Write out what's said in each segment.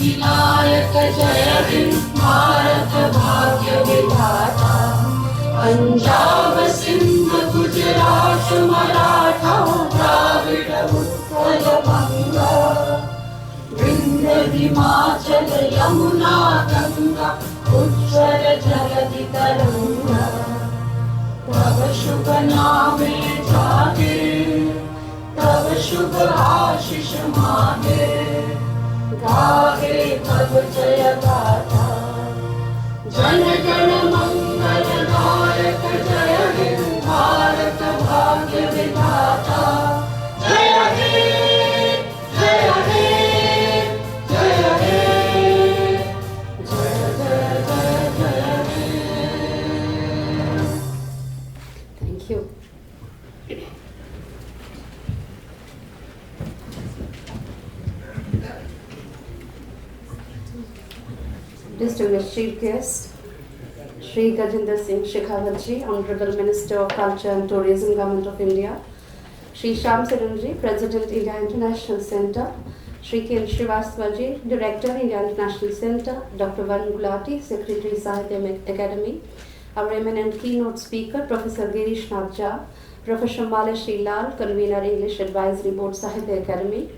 विनायक जय हिंद भारत भाग्य विधाता। पंजाब सिंध गुजरात मराठा द्राविड उत्कल बंगा। विंध्य हिमाचल यमुना गंगा उज्ज्वल जलधि तरंगा। तव शुभ नामे जागे तव शुभ आशीष मांगे। गाहे तव जय गाथा जन गण मंगल नायक जय हिंद भारत भाग्य विधाता। जय हे जय हे जय हे जय जय जय जय हे। Thank you. Distinguished Chief Guest, Shri Gajinder Singh Shekhawat Ji, Honorable Minister of Culture and Tourism, Government of India, Shri Shyam Saran Ji, President, India International Center, Shri Ken Srivastava Ji, Director, India International Center, Dr. Varun Gulati, Secretary, Sahitya Academy, our eminent keynote speaker, Professor Girish Nath Jha, Professor Malashri Lal, Convener, English Advisory Board, Sahitya Academy,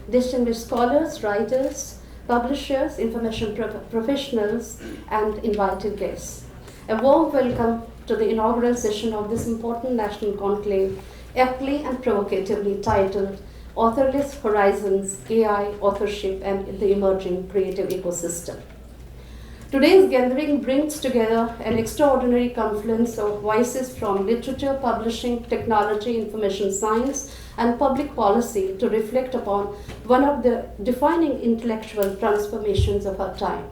distinguished scholars, writers, publishers, information professionals, and invited guests. A warm welcome to the inaugural session of this important national conclave, aptly and provocatively titled Authorless Horizons, AI, Authorship, and the Emerging Creative Ecosystem. Today's gathering brings together an extraordinary confluence of voices from literature, publishing, technology, information science, and public policy to reflect upon one of the defining intellectual transformations of our time.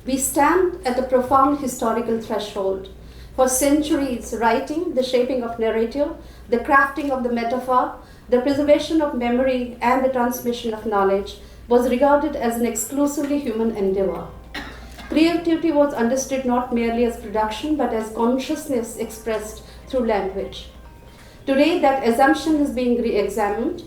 We stand at a profound historical threshold. For centuries, writing, the shaping of narrative, the crafting of the metaphor, the preservation of memory, and the transmission of knowledge was regarded as an exclusively human endeavor. Creativity was understood not merely as production, but as consciousness expressed through language. Today, that assumption is being re-examined.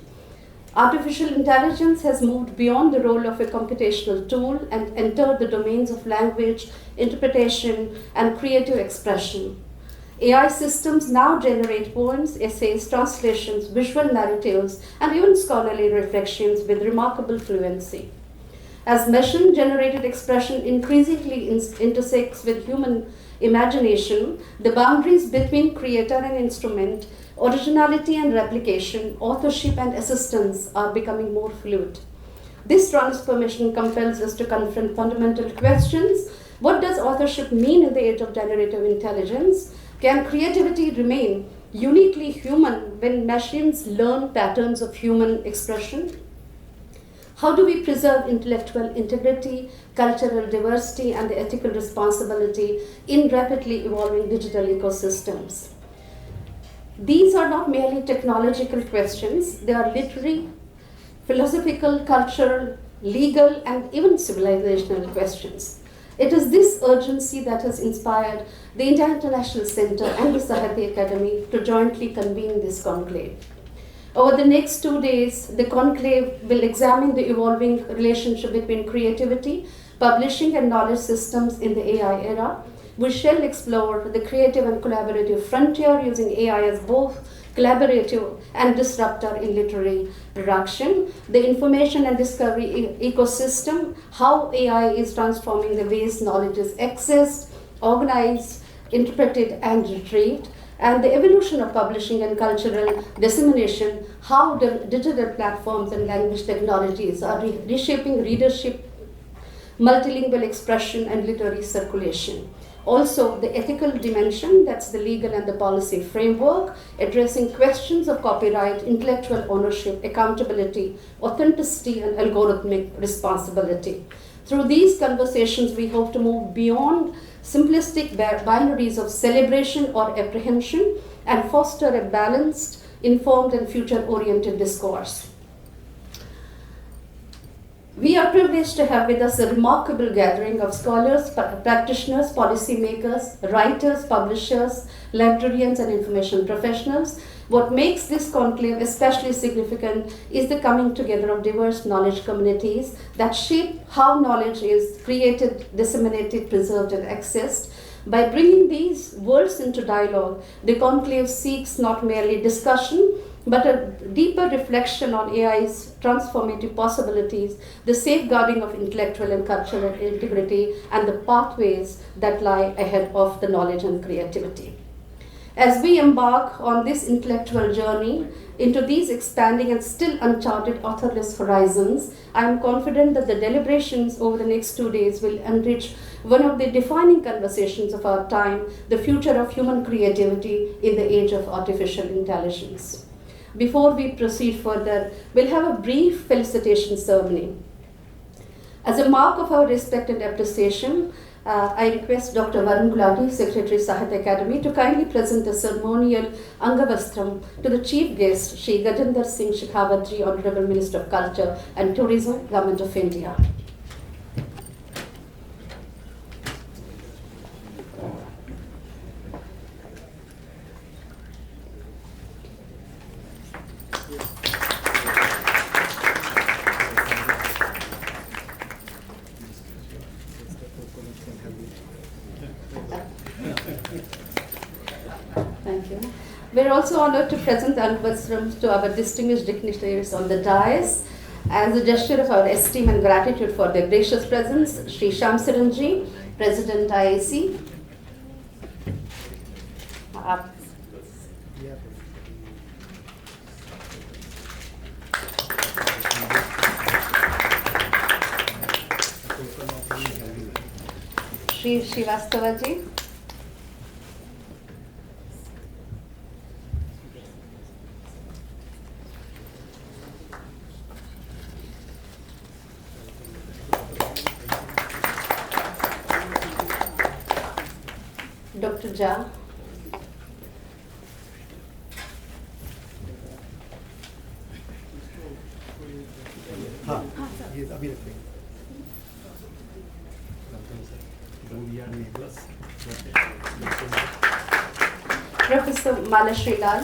Artificial intelligence has moved beyond the role of a computational tool and entered the domains of language, interpretation, and creative expression. AI systems now generate poems, essays, translations, visual narratives, and even scholarly reflections with remarkable fluency. As machine-generated expression increasingly intersects with human imagination, the boundaries between creator and instrument, originality and replication, authorship and assistance are becoming more fluid. This transformation compels us to confront fundamental questions. What does authorship mean in the age of generative intelligence? Can creativity remain uniquely human when machines learn patterns of human expression? How do we preserve intellectual integrity, cultural diversity, and the ethical responsibility in rapidly evolving digital ecosystems? These are not merely technological questions, they are literary, philosophical, cultural, legal, and even civilizational questions. It is this urgency that has inspired the India International Center and the Sahitya Academy to jointly convene this conclave. Over the next 2 days, the conclave will examine the evolving relationship between creativity, publishing, and knowledge systems in the AI era. We shall explore the creative and collaborative frontier using AI as both collaborative and disruptor in literary production, the information and discovery ecosystem, how AI is transforming the ways knowledge is accessed, organized, interpreted, and retrieved, and the evolution of publishing and cultural dissemination, how the digital platforms and language technologies are reshaping readership, multilingual expression, and literary circulation. Also, the ethical dimension, that's the legal and the policy framework, addressing questions of copyright, intellectual ownership, accountability, authenticity, and algorithmic responsibility. Through these conversations, we hope to move beyond simplistic binaries of celebration or apprehension and foster a balanced, informed, and future-oriented discourse. We are privileged to have with us a remarkable gathering of scholars, practitioners, policymakers, writers, publishers, librarians, and information professionals. What makes this conclave especially significant is the coming together of diverse knowledge communities that shape how knowledge is created, disseminated, preserved, and accessed. By bringing these worlds into dialogue, the conclave seeks not merely discussion, but a deeper reflection on AI's transformative possibilities, the safeguarding of intellectual and cultural integrity, and the pathways that lie ahead of the knowledge and creativity. As we embark on this intellectual journey into these expanding and still uncharted authorless horizons, I am confident that the deliberations over the next 2 days will enrich one of the defining conversations of our time, the future of human creativity in the age of artificial intelligence. Before we proceed further, we'll have a brief felicitation ceremony. As a mark of our respect and appreciation, I request Dr. Varun Gulati, Secretary Sahitya Academy, to kindly present the ceremonial Angavastram to the chief guest, Shri Gajendra Singh Shekhawat, Honorable Minister of Culture and Tourism, Government of India. Thank you. We're also honored to present the Angavastram to our distinguished dignitaries on the dais. As a gesture of our esteem and gratitude for their gracious presence, Sri Shyam Saranji, President IAC. Sri Srivastava ji. Dr. Jha. हाँ ये अभी रखेंगे Professor Mala Srilal.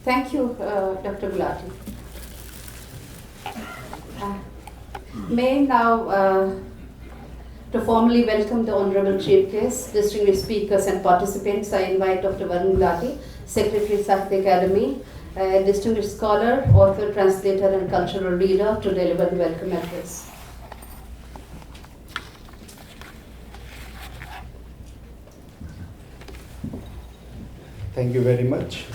Thank you, Dr. Gulati. May now, to formally welcome the Honorable Chief Guest, distinguished speakers and participants, I invite Dr. Varun Gulati, Secretary Sahitya Academy, a distinguished scholar, author, translator, and cultural leader, to deliver the welcome address. Thank you very much.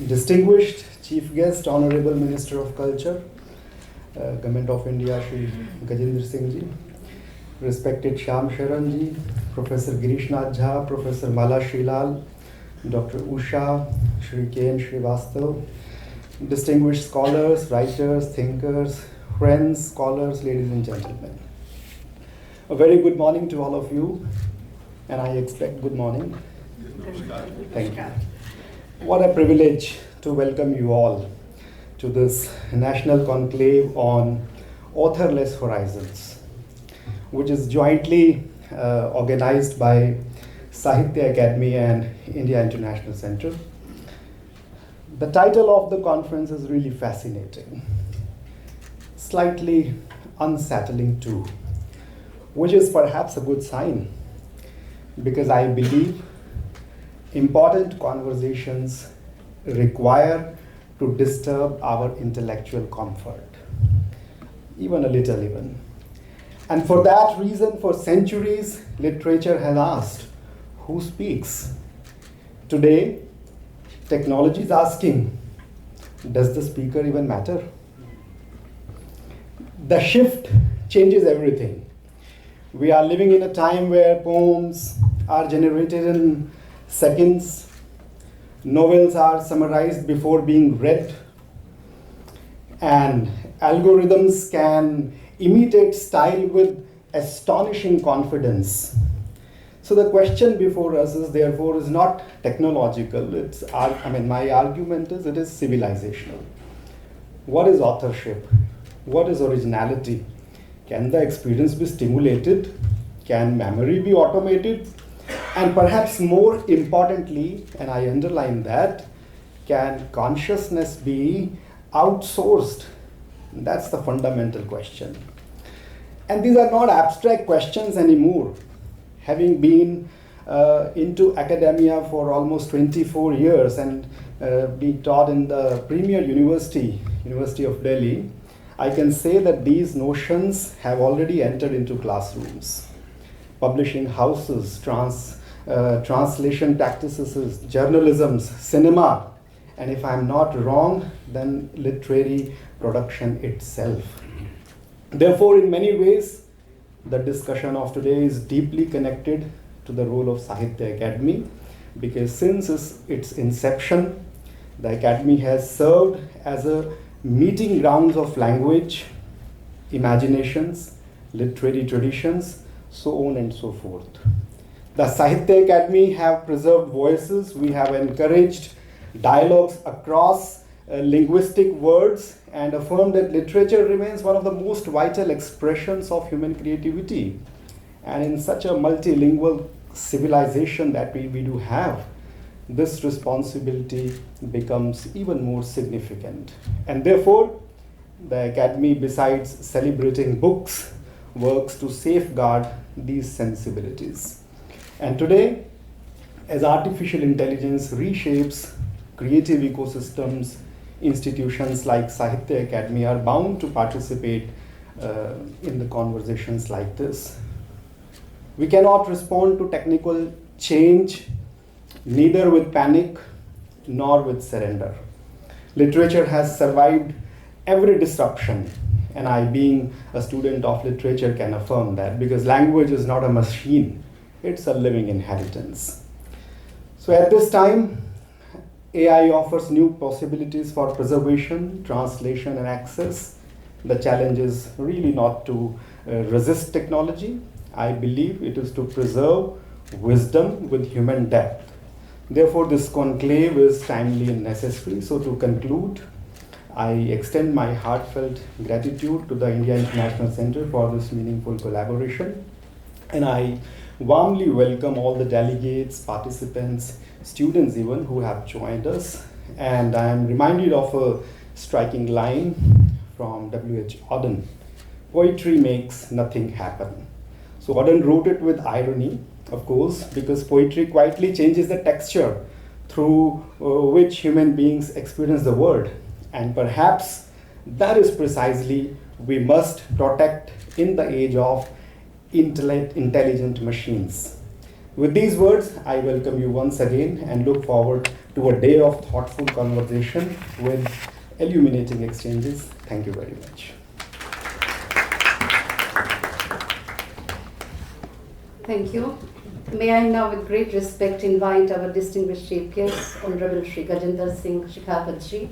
Distinguished Chief Guest, Honorable Minister of Culture, Government of India, Shri Gajendra Singh Ji, respected Shyam Sharan Ji, Professor Girish Nath Jha, Professor Mala Srilal, Dr. Usha, Shri K.N. Srivastav, distinguished scholars, writers, thinkers, friends, scholars, ladies and gentlemen. A very good morning to all of you, and I expect good morning. Thank you. What a privilege to welcome you all to this National Conclave on Authorless Horizons, which is jointly organized by Sahitya Academy and India International Center. The title of the conference is really fascinating, slightly unsettling too, which is perhaps a good sign, because I believe important conversations require to disturb our intellectual comfort, even a little even. And for that reason, for centuries, literature has asked, who speaks? Today, technology is asking, does the speaker even matter? The shift changes everything. We are living in a time where poems are generated in seconds, novels are summarized before being read, and algorithms can imitate style with astonishing confidence. So the question before us is therefore is not technological. My argument is it is civilizational. What is authorship? What is originality? Can the experience be stimulated? Can memory be automated? And perhaps more importantly, and I underline that, can consciousness be outsourced? That's the fundamental question. And these are not abstract questions anymore. Having been into academia for almost 24 years and being taught in the premier university, University of Delhi, I can say that these notions have already entered into classrooms. Publishing houses, translation practices, journalisms, cinema, and if I'm not wrong, then literary production itself. Therefore, in many ways, the discussion of today is deeply connected to the role of Sahitya Academy, because since its inception, the Academy has served as a meeting grounds of language, imaginations, literary traditions, so on and so forth. The Sahitya Academy have preserved voices. We have encouraged dialogues across linguistic words and affirmed that literature remains one of the most vital expressions of human creativity. And in such a multilingual civilization that we do have, this responsibility becomes even more significant. And therefore, the Academy, besides celebrating books, works to safeguard these sensibilities. And today, as artificial intelligence reshapes creative ecosystems, institutions like Sahitya Academy are bound to participate in the conversations like this. We cannot respond to technical change neither with panic nor with surrender. Literature has survived every disruption, and I, being a student of literature, can affirm that, because language is not a machine, it's a living inheritance. So at this time, AI offers new possibilities for preservation, translation, and access. The challenge is really not to resist technology. I believe it is to preserve wisdom with human depth. Therefore, this conclave is timely and necessary. So to conclude, I extend my heartfelt gratitude to the India International Center for this meaningful collaboration. And I warmly welcome all the delegates, participants, students even, who have joined us. And I am reminded of a striking line from W.H. Auden: "Poetry makes nothing happen." So Auden wrote it with irony, of course, because poetry quietly changes the texture through which human beings experience the world. And perhaps that is precisely we must protect in the age of intelligent machines. With these words, I welcome you once again and look forward to a day of thoughtful conversation with illuminating exchanges. Thank you very much. Thank you. May I now, with great respect, invite our distinguished chief guest, Honorable Shri Gajinder Singh Shekhawat-ji,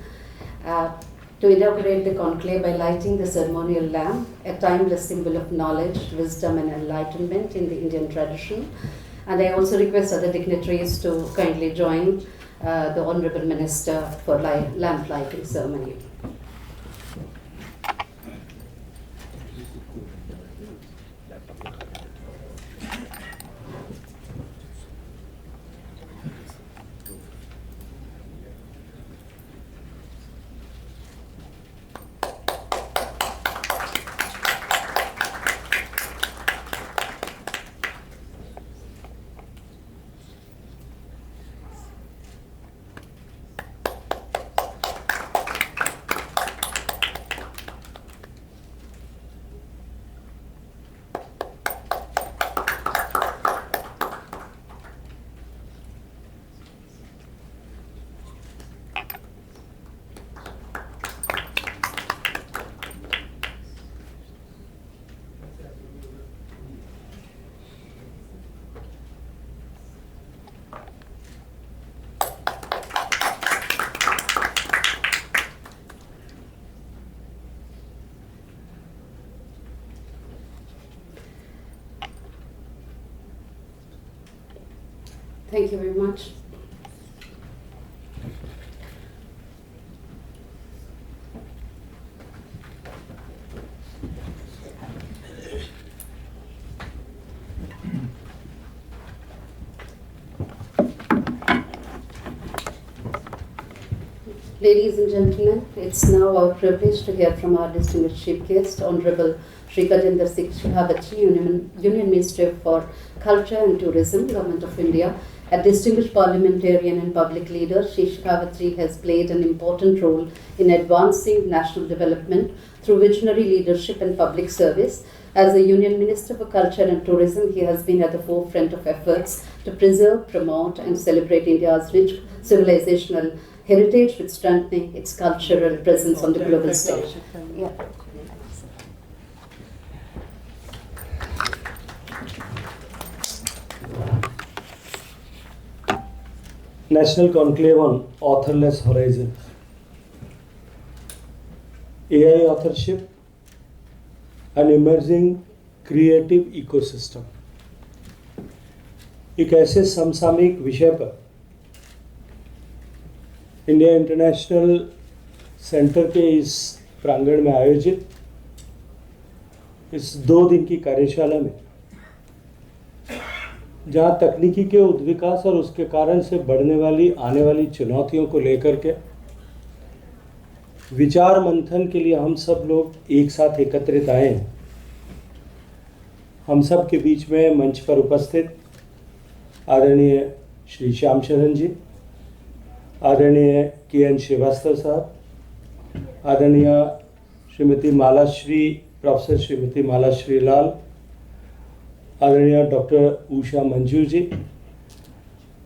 to inaugurate the conclave by lighting the ceremonial lamp, a timeless symbol of knowledge, wisdom, and enlightenment in the Indian tradition. And I also request other dignitaries to kindly join the Honorable Minister for lamp lighting ceremony. Thank you very much. Ladies and gentlemen, it's now our privilege to hear from our distinguished chief guest, Honorable Shri Gajendra Singh Shekhawat, Union Minister for Culture and Tourism, Government of India. A distinguished parliamentarian and public leader, Shri Shekhawat has played an important role in advancing national development through visionary leadership and public service. As a Union Minister for Culture and Tourism, he has been at the forefront of efforts to preserve, promote and celebrate India's rich civilizational heritage with strengthening its cultural presence on the global stage. Yeah. National Conclave on Authorless Horizons. AI authorship, an emerging creative ecosystem. एक ऐसे समसामयिक विषय पर India international centre के इस प्रांगण में आयोजित इस 2 दिन की कार्यशाला में, जहां तकनीकी के उद्विकास और उसके कारण से बढ़ने वाली आने वाली चुनौतियों को लेकर के विचार मंथन के लिए हम सब लोग एक साथ एकत्रित आए हैं, हम सब के बीच में मंच पर उपस्थित आदरणीय श्री श्याम शरण जी, आदरणीय के.एन. श्रीवास्तव साहब, आदरणीय श्रीमती मालाश्री, प्रोफेसर श्रीमती मालाश्री लाल, आदरणीय डॉक्टर उषा मंजू जी,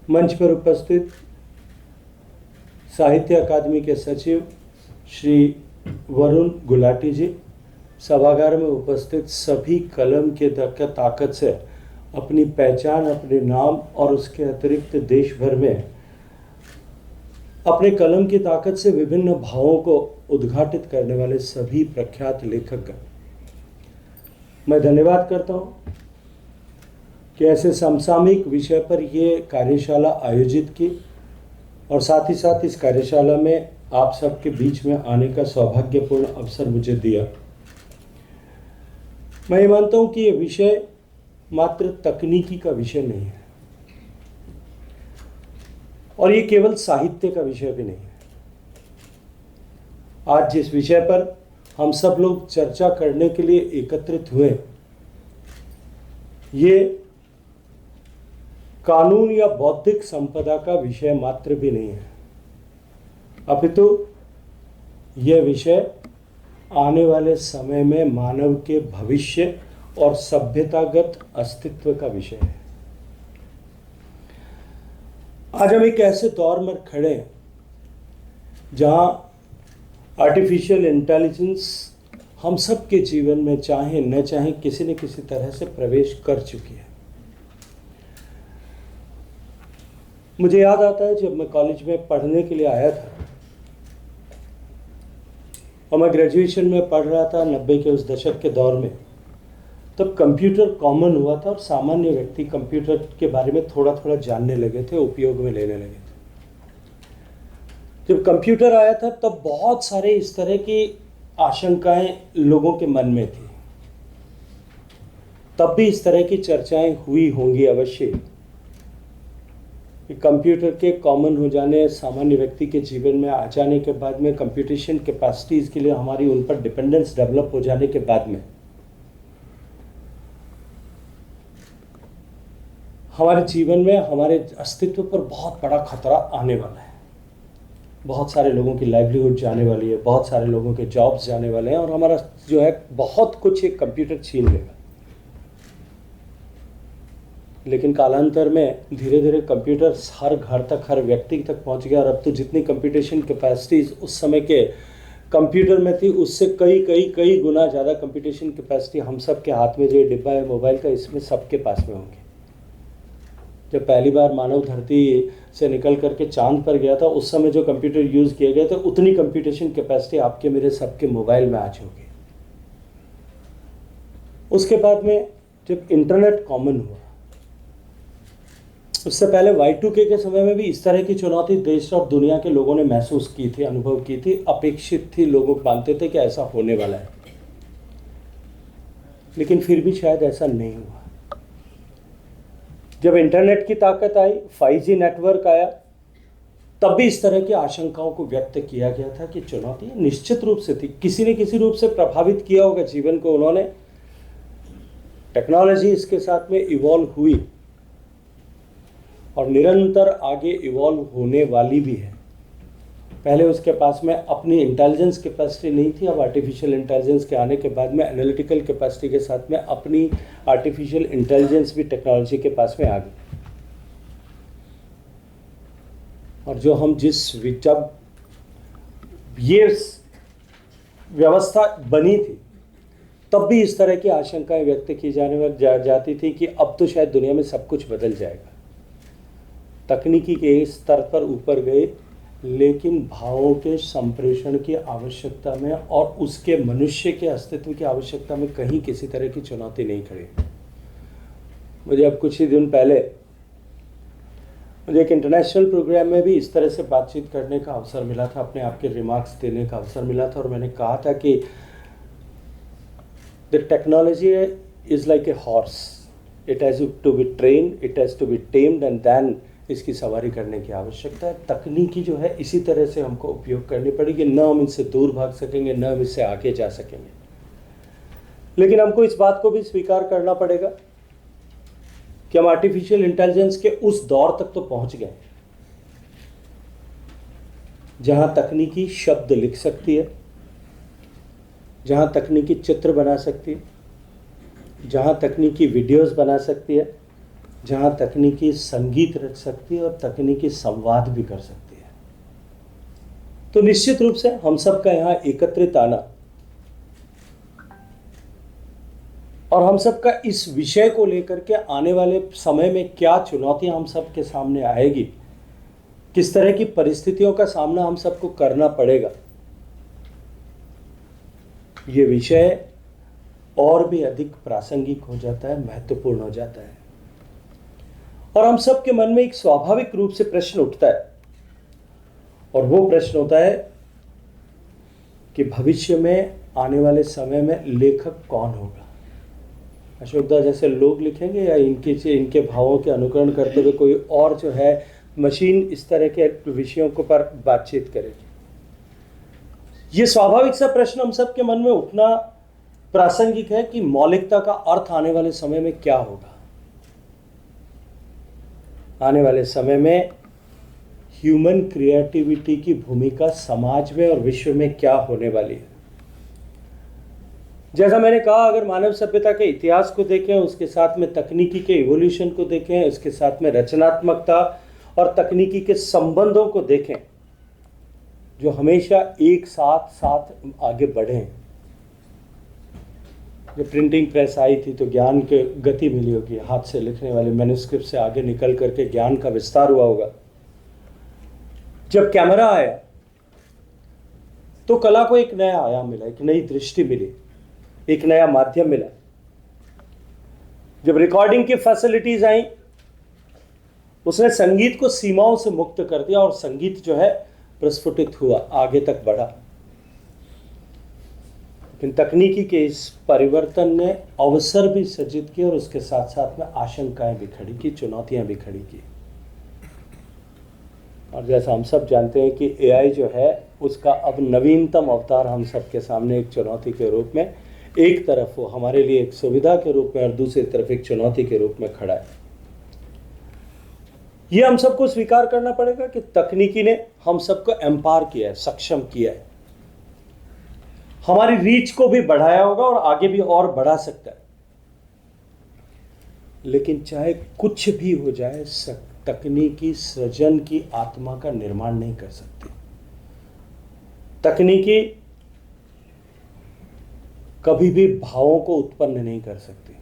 मंच पर उपस्थित साहित्य अकादमी के सचिव श्री वरुण गुलाटी जी, सभागार में उपस्थित सभी कलम के ताकत से अपनी पहचान, अपने नाम और उसके अतिरिक्त देश भर में अपने कलम की ताकत से विभिन्न भावों को उद्घाटित करने वाले सभी प्रख्यात लेखक का मैं धन्यवाद करता हूँ कि ऐसे समसामयिक विषय पर ये कार्यशाला आयोजित की और साथ ही साथ इस कार्यशाला में आप सबके बीच में आने का सौभाग्यपूर्ण अवसर मुझे दिया। मैं ये मानता हूँ कि ये विषय मात्र तकनीकी का विषय नहीं है और ये केवल साहित्य का विषय भी नहीं है। आज जिस विषय पर हम सब लोग चर्चा करने के लिए एकत्रित हुए, ये कानून या बौद्धिक संपदा का विषय मात्र भी नहीं है, अपितु यह विषय आने वाले समय में मानव के भविष्य और सभ्यतागत अस्तित्व का विषय है। आज हम एक ऐसे दौर में खड़े हैं जहां आर्टिफिशियल इंटेलिजेंस हम सब के जीवन में चाहे न चाहे किसी न किसी तरह से प्रवेश कर चुकी है। मुझे याद आता है जब मैं कॉलेज में पढ़ने के लिए आया था और मैं ग्रेजुएशन में पढ़ रहा था 90 के उस दशक के दौर में, तब कंप्यूटर कॉमन हुआ था और सामान्य व्यक्ति कंप्यूटर के बारे में थोड़ा थोड़ा जानने लगे थे, उपयोग में लेने लगे थे। जब कंप्यूटर आया था तब बहुत सारे इस तरह की आशंकाएं लोगों के मन में थी। तब भी इस तरह की चर्चाएं हुई होंगी अवश्य कि कंप्यूटर के कॉमन हो जाने, सामान्य व्यक्ति के जीवन में आ जाने के बाद में, कंप्यूटेशन कैपेसिटीज के लिए हमारी उन पर डिपेंडेंस डेवलप हो जाने के बाद में हमारे जीवन में हमारे अस्तित्व पर बहुत बड़ा खतरा आने वाला है। बहुत सारे लोगों की लाइवलीहुड जाने वाली है, बहुत सारे लोगों के जॉब्स जाने वाले हैं और हमारा जो है बहुत कुछ एक कंप्यूटर छीन लेगा। लेकिन कालांतर में धीरे धीरे कंप्यूटर हर घर तक, हर व्यक्ति तक पहुंच गया और अब तो जितनी कंप्यूटेशन कैपेसिटीज उस समय के कंप्यूटर में थी उससे कई गुना ज़्यादा कंप्यूटेशन कैपेसिटी हम सब के हाथ में जो ये डिब्बा है मोबाइल का, इसमें सबके पास में होंगे। जब पहली बार मानव धरती से निकल करके चांद पर गया था उस समय जो कंप्यूटर यूज़ किए गए थे उतनी कंप्यूटेशन कैपेसिटी आपके मेरे सबके मोबाइल में आज होगी। उसके बाद में जब इंटरनेट कॉमन हुआ उससे पहले Y2K के समय में भी इस तरह की चुनौती देश और दुनिया के लोगों ने महसूस की थी, अनुभव की थी, अपेक्षित थी, लोग मानते थे कि ऐसा होने वाला है, लेकिन फिर भी शायद ऐसा नहीं हुआ। जब इंटरनेट की ताकत आई, 5G नेटवर्क आया, तब भी इस तरह की आशंकाओं को व्यक्त किया गया था कि चुनौती निश्चित रूप से थी, किसी न किसी रूप से प्रभावित किया होगा जीवन को उन्होंने। टेक्नोलॉजी इसके साथ में इवॉल्व हुई और निरंतर आगे इवॉल्व होने वाली भी है। पहले उसके पास में अपनी इंटेलिजेंस कैपेसिटी नहीं थी, अब आर्टिफिशियल इंटेलिजेंस के आने के बाद में एनालिटिकल कैपेसिटी के साथ में अपनी आर्टिफिशियल इंटेलिजेंस भी टेक्नोलॉजी के पास में आ गई। और जो हम जब ये व्यवस्था बनी थी, तब भी इस तरह की आशंकाएं व्यक्त की जाती थी कि अब तो शायद दुनिया में सब कुछ बदल जाएगा। तकनीकी के इस स्तर पर ऊपर गए, लेकिन भावों के संप्रेषण की आवश्यकता में और उसके मनुष्य के अस्तित्व की आवश्यकता में कहीं किसी तरह की चुनौती नहीं खड़ी। मुझे अब कुछ ही दिन पहले मुझे एक इंटरनेशनल प्रोग्राम में भी इस तरह से बातचीत करने का अवसर मिला था, अपने आप के रिमार्क्स देने का अवसर मिला था, और मैंने कहा था कि the technology is like a horse, it has to be train, it has to be tamed and then इसकी सवारी करने की आवश्यकता है। तकनीकी जो है इसी तरह से हमको उपयोग करनी पड़ेगी, न हम इससे दूर भाग सकेंगे, न हम इससे आगे जा सकेंगे। लेकिन हमको इस बात को भी स्वीकार करना पड़ेगा कि हम आर्टिफिशियल इंटेलिजेंस के उस दौर तक तो पहुंच गए जहां तकनीकी शब्द लिख सकती है, जहां तकनीकी चित्र बना सकती है, जहां तकनीकी वीडियोस बना सकती है, जहां तकनीकी संगीत रच सकती है और तकनीकी संवाद भी कर सकती है। तो निश्चित रूप से हम सब का यहाँ एकत्रित आना और हम सब का इस विषय को लेकर के आने वाले समय में क्या चुनौतियां हम सब के सामने आएगी, किस तरह की परिस्थितियों का सामना हम सबको करना पड़ेगा, ये विषय और भी अधिक प्रासंगिक हो जाता है, महत्वपूर्ण हो जाता है। और हम सब के मन में एक स्वाभाविक रूप से प्रश्न उठता है, और वो प्रश्न होता है कि भविष्य में आने वाले समय में लेखक कौन होगा। अशोकदा जैसे लोग लिखेंगे या इनके भावों के अनुकरण करते हुए कोई और जो है मशीन इस तरह के विषयों को पर बातचीत करेगी। ये स्वाभाविक सा प्रश्न हम सब के मन में उठना प्रासंगिक है कि मौलिकता का अर्थ आने वाले समय में क्या होगा। आने वाले समय में ह्यूमन क्रिएटिविटी की भूमिका समाज में और विश्व में क्या होने वाली है। जैसा मैंने कहा, अगर मानव सभ्यता के इतिहास को देखें, उसके साथ में तकनीकी के इवोल्यूशन को देखें, उसके साथ में रचनात्मकता और तकनीकी के संबंधों को देखें जो हमेशा एक साथ साथ आगे बढ़े हैं। जब प्रिंटिंग प्रेस आई थी तो ज्ञान के गति मिली होगी, हाथ से लिखने वाले मैन्युस्क्रिप्ट से आगे निकल करके ज्ञान का विस्तार हुआ होगा। जब कैमरा आया तो कला को एक नया आयाम मिला, एक नई दृष्टि मिली, एक नया माध्यम मिला। जब रिकॉर्डिंग की फैसिलिटीज आई, उसने संगीत को सीमाओं से मुक्त कर दिया और संगीत जो है प्रस्फुटित हुआ, आगे तक बढ़ा। लेकिन तकनीकी के इस परिवर्तन ने अवसर भी सृजित किए और उसके साथ साथ में आशंकाएं भी खड़ी की, चुनौतियां भी खड़ी की। और जैसा हम सब जानते हैं कि एआई जो है उसका अब नवीनतम अवतार हम सब के सामने एक चुनौती के रूप में, एक तरफ वो हमारे लिए एक सुविधा के रूप में और दूसरी तरफ एक चुनौती के रूप में खड़ा है। ये हम सबको स्वीकार करना पड़ेगा कि तकनीकी ने हम सबको एम्पावर किया है, सक्षम किया है, हमारी रीच को भी बढ़ाया होगा और आगे भी और बढ़ा सकता है। लेकिन चाहे कुछ भी हो जाए, तकनीकी सृजन की आत्मा का निर्माण नहीं कर सकती। तकनीकी कभी भी भावों को उत्पन्न नहीं कर सकती।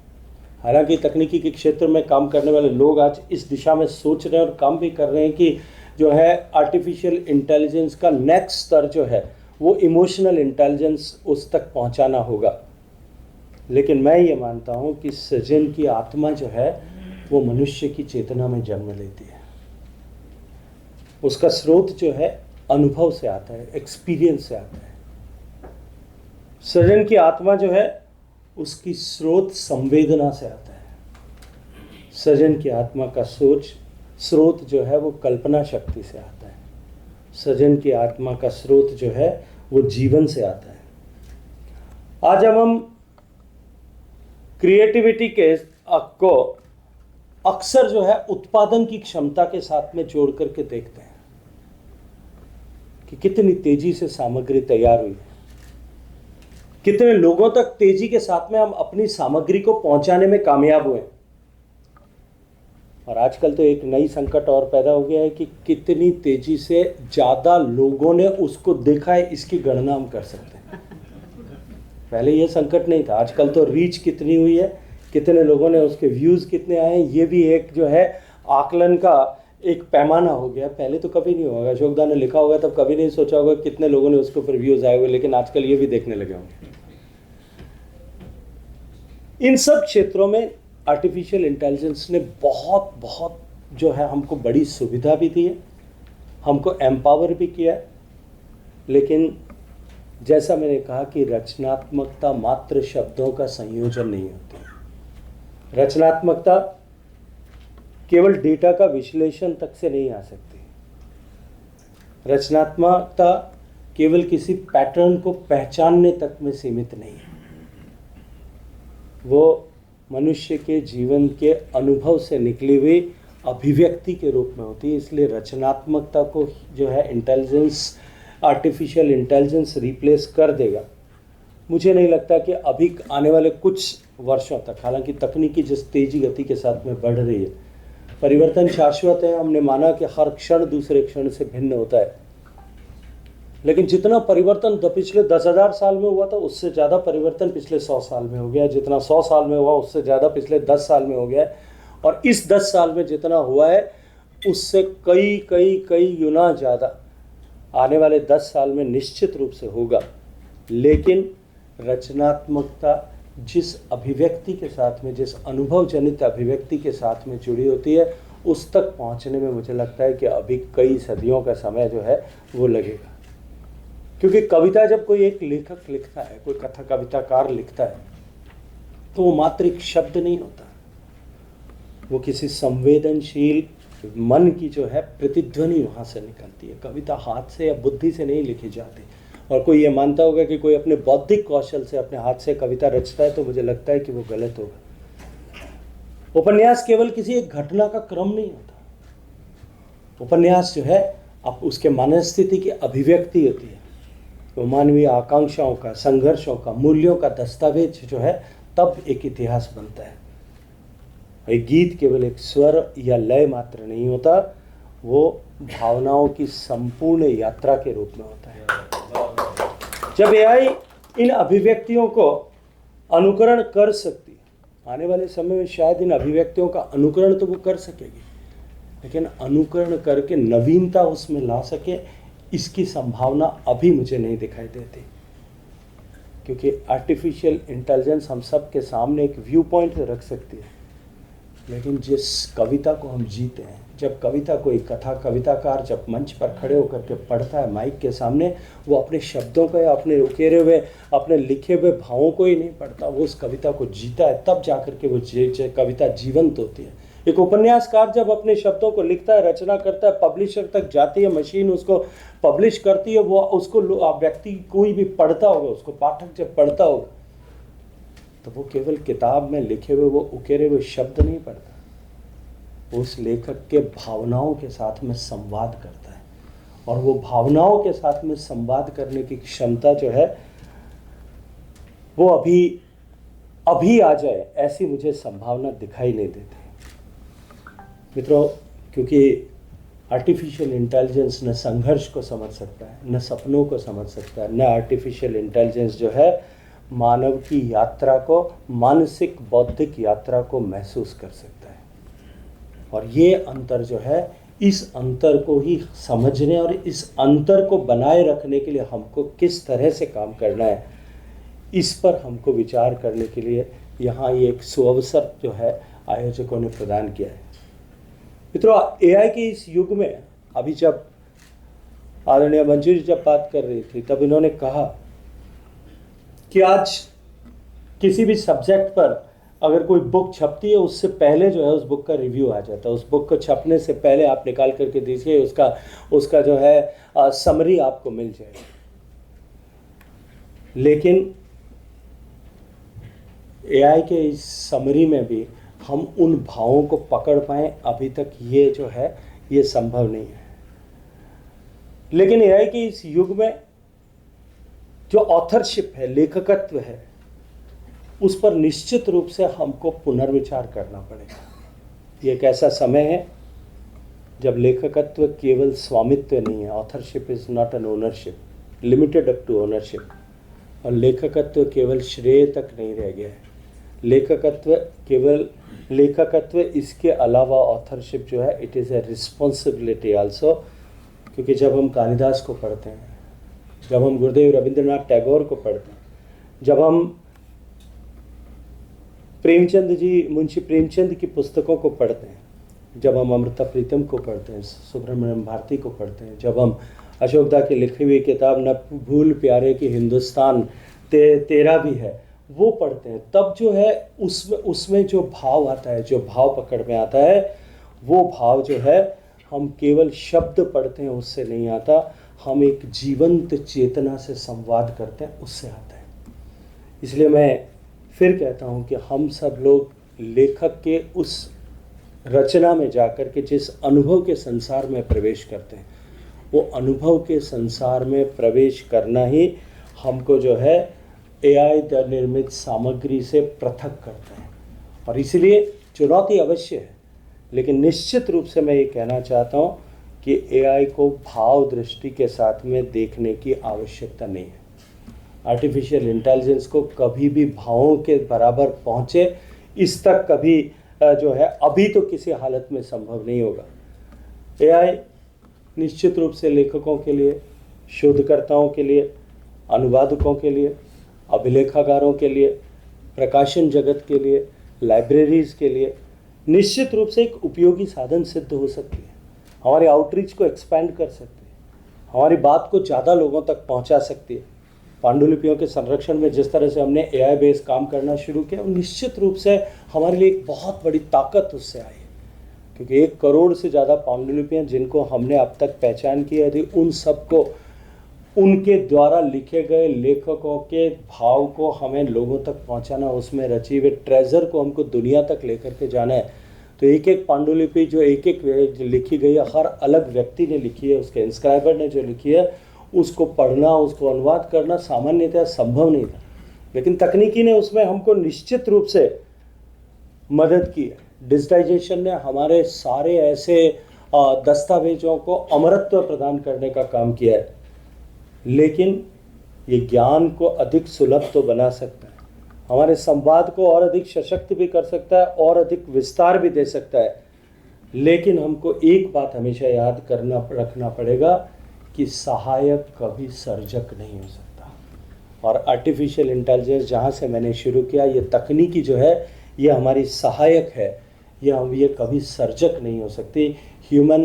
हालांकि तकनीकी के क्षेत्र में काम करने वाले लोग आज इस दिशा में सोच रहे हैं और काम भी कर रहे हैं कि जो है आर्टिफिशियल इंटेलिजेंस का नेक्स्ट स्तर जो है वो इमोशनल इंटेलिजेंस उस तक पहुंचाना होगा। लेकिन मैं ये मानता हूं कि सृजन की आत्मा जो है वो मनुष्य की चेतना में जन्म लेती है। उसका स्रोत जो है अनुभव से आता है, एक्सपीरियंस से आता है। सृजन की आत्मा जो है उसकी स्रोत संवेदना से आता है। सृजन की आत्मा का स्रोत जो है वो कल्पना शक्ति से आता है। सृजन की आत्मा का स्रोत जो है वो जीवन से आता है। आज जब हम क्रिएटिविटी के को अक्सर जो है उत्पादन की क्षमता के साथ में जोड़ करके देखते हैं कि कितनी तेजी से सामग्री तैयार हुई है, कितने लोगों तक तेजी के साथ में हम अपनी सामग्री को पहुंचाने में कामयाब हुए। और आजकल तो एक नई संकट और पैदा हो गया है कि कितनी तेजी से ज़्यादा लोगों ने उसको देखा है, इसकी गणना हम कर सकते हैं। पहले ये संकट नहीं था। आजकल तो रीच कितनी हुई है, कितने लोगों ने उसके व्यूज़ कितने आए हैं, ये भी एक जो है आकलन का एक पैमाना हो गया। पहले तो कभी नहीं होगा। अशोकदा ने लिखा होगा तब कभी नहीं सोचा होगा कितने लोगों ने उसके ऊपर व्यूज़ आए हुए, लेकिन आजकल ये भी देखने लगे होंगे। इन सब क्षेत्रों में आर्टिफिशियल इंटेलिजेंस ने बहुत जो है हमको बड़ी सुविधा भी दी है, हमको एम्पावर भी किया है। लेकिन जैसा मैंने कहा कि रचनात्मकता मात्र शब्दों का संयोजन नहीं होती। रचनात्मकता केवल डेटा का विश्लेषण तक से नहीं आ सकती। रचनात्मकता केवल किसी पैटर्न को पहचानने तक में सीमित नहीं है। वो मनुष्य के जीवन के अनुभव से निकली हुई अभिव्यक्ति के रूप में होती है। इसलिए रचनात्मकता को जो है इंटेलिजेंस, आर्टिफिशियल इंटेलिजेंस रिप्लेस कर देगा। मुझे नहीं लगता कि अभी आने वाले कुछ वर्षों तक, हालांकि तकनीकी जिस तेजी गति के साथ में बढ़ रही है, परिवर्तन शाश्वत है। हमने माना कि हर क्षण दूसरे क्षण से भिन्न होता है, लेकिन जितना परिवर्तन पिछले 10,000 साल में हुआ था उससे ज़्यादा परिवर्तन पिछले 100 साल में हो गया। जितना 100 साल में हुआ उससे ज़्यादा पिछले 10 साल में हो गया। और इस 10 साल में जितना हुआ है उससे कई गुना ज़्यादा आने वाले 10 साल में निश्चित रूप से होगा। लेकिन रचनात्मकता जिस अभिव्यक्ति के साथ में, जिस अनुभव जनित अभिव्यक्ति के साथ में जुड़ी होती है, उस तक पहुंचने में मुझे लगता है कि अभी कई सदियों का समय जो है वो लगेगा। क्योंकि कविता जब कोई एक लेखक लिखता है, कोई कथा कविताकार लिखता है, तो वो मात्र एक शब्द नहीं होता, वो किसी संवेदनशील मन की जो है प्रतिध्वनि वहाँ से निकलती है। कविता हाथ से या बुद्धि से नहीं लिखी जाती। और कोई ये मानता होगा कि कोई अपने बौद्धिक कौशल से अपने हाथ से कविता रचता है, तो मुझे लगता है कि वो गलत होगा। उपन्यास केवल किसी एक घटना का क्रम नहीं होता। उपन्यास जो है अब उसके मनस्थिति की अभिव्यक्ति होती है। तो मानवीय आकांक्षाओं का, संघर्षों का, मूल्यों का दस्तावेज जो है तब एक इतिहास बनता है। एक गीत केवल एक स्वर या लय मात्र नहीं होता, वो भावनाओं की संपूर्ण यात्रा के रूप में होता है। जब एआई इन अभिव्यक्तियों को अनुकरण कर सकती, आने वाले समय में शायद इन अभिव्यक्तियों का अनुकरण तो वो कर सकेगी, लेकिन अनुकरण करके नवीनता उसमें ला सके, इसकी संभावना अभी मुझे नहीं दिखाई देती। क्योंकि आर्टिफिशियल इंटेलिजेंस हम सब के सामने एक व्यू पॉइंट रख सकती है, लेकिन जिस कविता को हम जीते हैं, जब कविता कोई कथा कविताकार जब मंच पर खड़े होकर के पढ़ता है माइक के सामने, वो अपने शब्दों को या अपने उकेरे हुए, अपने लिखे हुए भावों को ही नहीं पढ़ता, वो उस कविता को जीता है, तब जाकर के वो कविता जीवंत होती है। एक उपन्यासकार जब अपने शब्दों को लिखता है, रचना करता है, पब्लिशर तक जाती है, मशीन उसको पब्लिश करती है, वो उसको व्यक्ति कोई भी पढ़ता होगा, उसको पाठक जब पढ़ता होगा, तो वो केवल किताब में लिखे हुए वो उकेरे हुए शब्द नहीं पढ़ता, उस लेखक के भावनाओं के साथ में संवाद करता है। और वो भावनाओं के साथ में संवाद करने की क्षमता जो है वो अभी आ जाए, ऐसी मुझे संभावना दिखाई नहीं देती। मित्रों, क्योंकि आर्टिफिशियल इंटेलिजेंस न संघर्ष को समझ सकता है, न सपनों को समझ सकता है, न आर्टिफिशियल इंटेलिजेंस जो है मानव की यात्रा को, मानसिक बौद्धिक यात्रा को महसूस कर सकता है। और ये अंतर जो है, इस अंतर को ही समझने और इस अंतर को बनाए रखने के लिए हमको किस तरह से काम करना है, इस पर हमको विचार करने के लिए यहाँ ये एक सुअवसर जो है आयोजकों ने प्रदान किया है। मित्रों, एआई के इस युग में अभी जब आदरणीय मंजू जी जब बात कर रही थी तब इन्होंने कहा कि आज किसी भी सब्जेक्ट पर अगर कोई बुक छपती है उससे पहले जो है उस बुक का रिव्यू आ जाता है। उस बुक को छपने से पहले आप निकाल करके दीजिए, उसका जो है समरी आपको मिल जाएगी। लेकिन एआई के इस समरी में भी हम उन भावों को पकड़ पाएं, अभी तक ये जो है ये संभव नहीं है। लेकिन एआई के इस युग में जो ऑथरशिप है, लेखकत्व है, उस पर निश्चित रूप से हमको पुनर्विचार करना पड़ेगा। ये एक ऐसा समय है जब लेखकत्व केवल स्वामित्व नहीं है। Authorship is not an ownership, limited up to ownership. और लेखकत्व केवल श्रेय तक नहीं रह गया है। लेखकत्व इसके अलावा ऑथरशिप जो है it is a responsibility also. क्योंकि जब हम कालिदास को पढ़ते हैं, जब हम गुरुदेव रविंद्रनाथ टैगोर को पढ़ते हैं, जब हम प्रेमचंद जी, मुंशी प्रेमचंद की पुस्तकों को पढ़ते हैं, जब हम अमृता प्रीतम को पढ़ते हैं, सुब्रमण्यम भारती को पढ़ते हैं, जब हम अशोकदा की लिखी हुई किताब न भूल प्यारे की हिंदुस्तान तेरा भी है वो पढ़ते हैं, तब जो है उसमें जो भाव आता है, जो भाव पकड़ में आता है, वो भाव जो है हम केवल शब्द पढ़ते हैं उससे नहीं आता, हम एक जीवंत चेतना से संवाद करते हैं उससे आता है। इसलिए मैं फिर कहता हूँ कि हम सब लोग लेखक के उस रचना में जाकर के जिस अनुभव के संसार में प्रवेश करते हैं, वो अनुभव के संसार में प्रवेश करना ही हमको जो है एआई निर्मित सामग्री से पृथक करता है। और इसलिए चुनौती अवश्य है, लेकिन निश्चित रूप से मैं ये कहना चाहता हूँ कि एआई को भाव दृष्टि के साथ में देखने की आवश्यकता नहीं है। आर्टिफिशियल इंटेलिजेंस को कभी भी भावों के बराबर पहुँचे, इस तक कभी जो है अभी तो किसी हालत में संभव नहीं होगा। एआई निश्चित रूप से लेखकों के लिए, शोधकर्ताओं के लिए, अनुवादकों के लिए, अभिलेखागारों के लिए, प्रकाशन जगत के लिए, लाइब्रेरीज के लिए निश्चित रूप से एक उपयोगी साधन सिद्ध हो सकती है। हमारे आउटरीच को एक्सपैंड कर सकती है, हमारी बात को ज़्यादा लोगों तक पहुंचा सकती है। पांडुलिपियों के संरक्षण में जिस तरह से हमने एआई बेस्ड काम करना शुरू किया, निश्चित रूप से हमारे लिए एक बहुत बड़ी ताकत उससे आई है। क्योंकि 1 करोड़ से ज़्यादा पांडुलिपियाँ जिनको हमने अब तक पहचान किया थी, उन सबको उनके द्वारा लिखे गए लेखकों के भाव को हमें लोगों तक पहुंचाना, उसमें रची हुए ट्रेजर को हमको दुनिया तक लेकर के जाना है। तो एक एक पांडुलिपि जो एक लिखी गई है, हर अलग व्यक्ति ने लिखी है, उसके इंस्क्राइबर ने जो लिखी है, उसको पढ़ना, उसको अनुवाद करना सामान्यतः संभव नहीं था। लेकिन तकनीकी ने उसमें हमको निश्चित रूप से मदद की है। डिजिटाइजेशन ने हमारे सारे ऐसे दस्तावेजों को अमरत्व प्रदान करने का काम किया है। लेकिन ये ज्ञान को अधिक सुलभ तो बना सकता है, हमारे संवाद को और अधिक सशक्त भी कर सकता है और अधिक विस्तार भी दे सकता है। लेकिन हमको एक बात हमेशा याद रखना पड़ेगा कि सहायक कभी सर्जक नहीं हो सकता। और आर्टिफिशियल इंटेलिजेंस जहाँ से मैंने शुरू किया, ये तकनीकी जो है ये हमारी सहायक है, ये कभी सर्जक नहीं हो सकती। ह्यूमन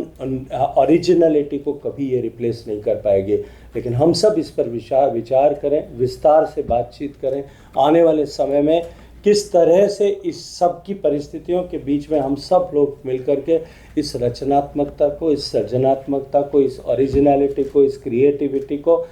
ओरिजिनलिटी को कभी ये रिप्लेस नहीं कर पाएगी। लेकिन हम सब इस पर विचार करें, विस्तार से बातचीत करें, आने वाले समय में किस तरह से इस सब की परिस्थितियों के बीच में हम सब लोग मिलकर के इस रचनात्मकता को, इस सृजनात्मकता को, इस ओरिजिनलिटी को, इस क्रिएटिविटी को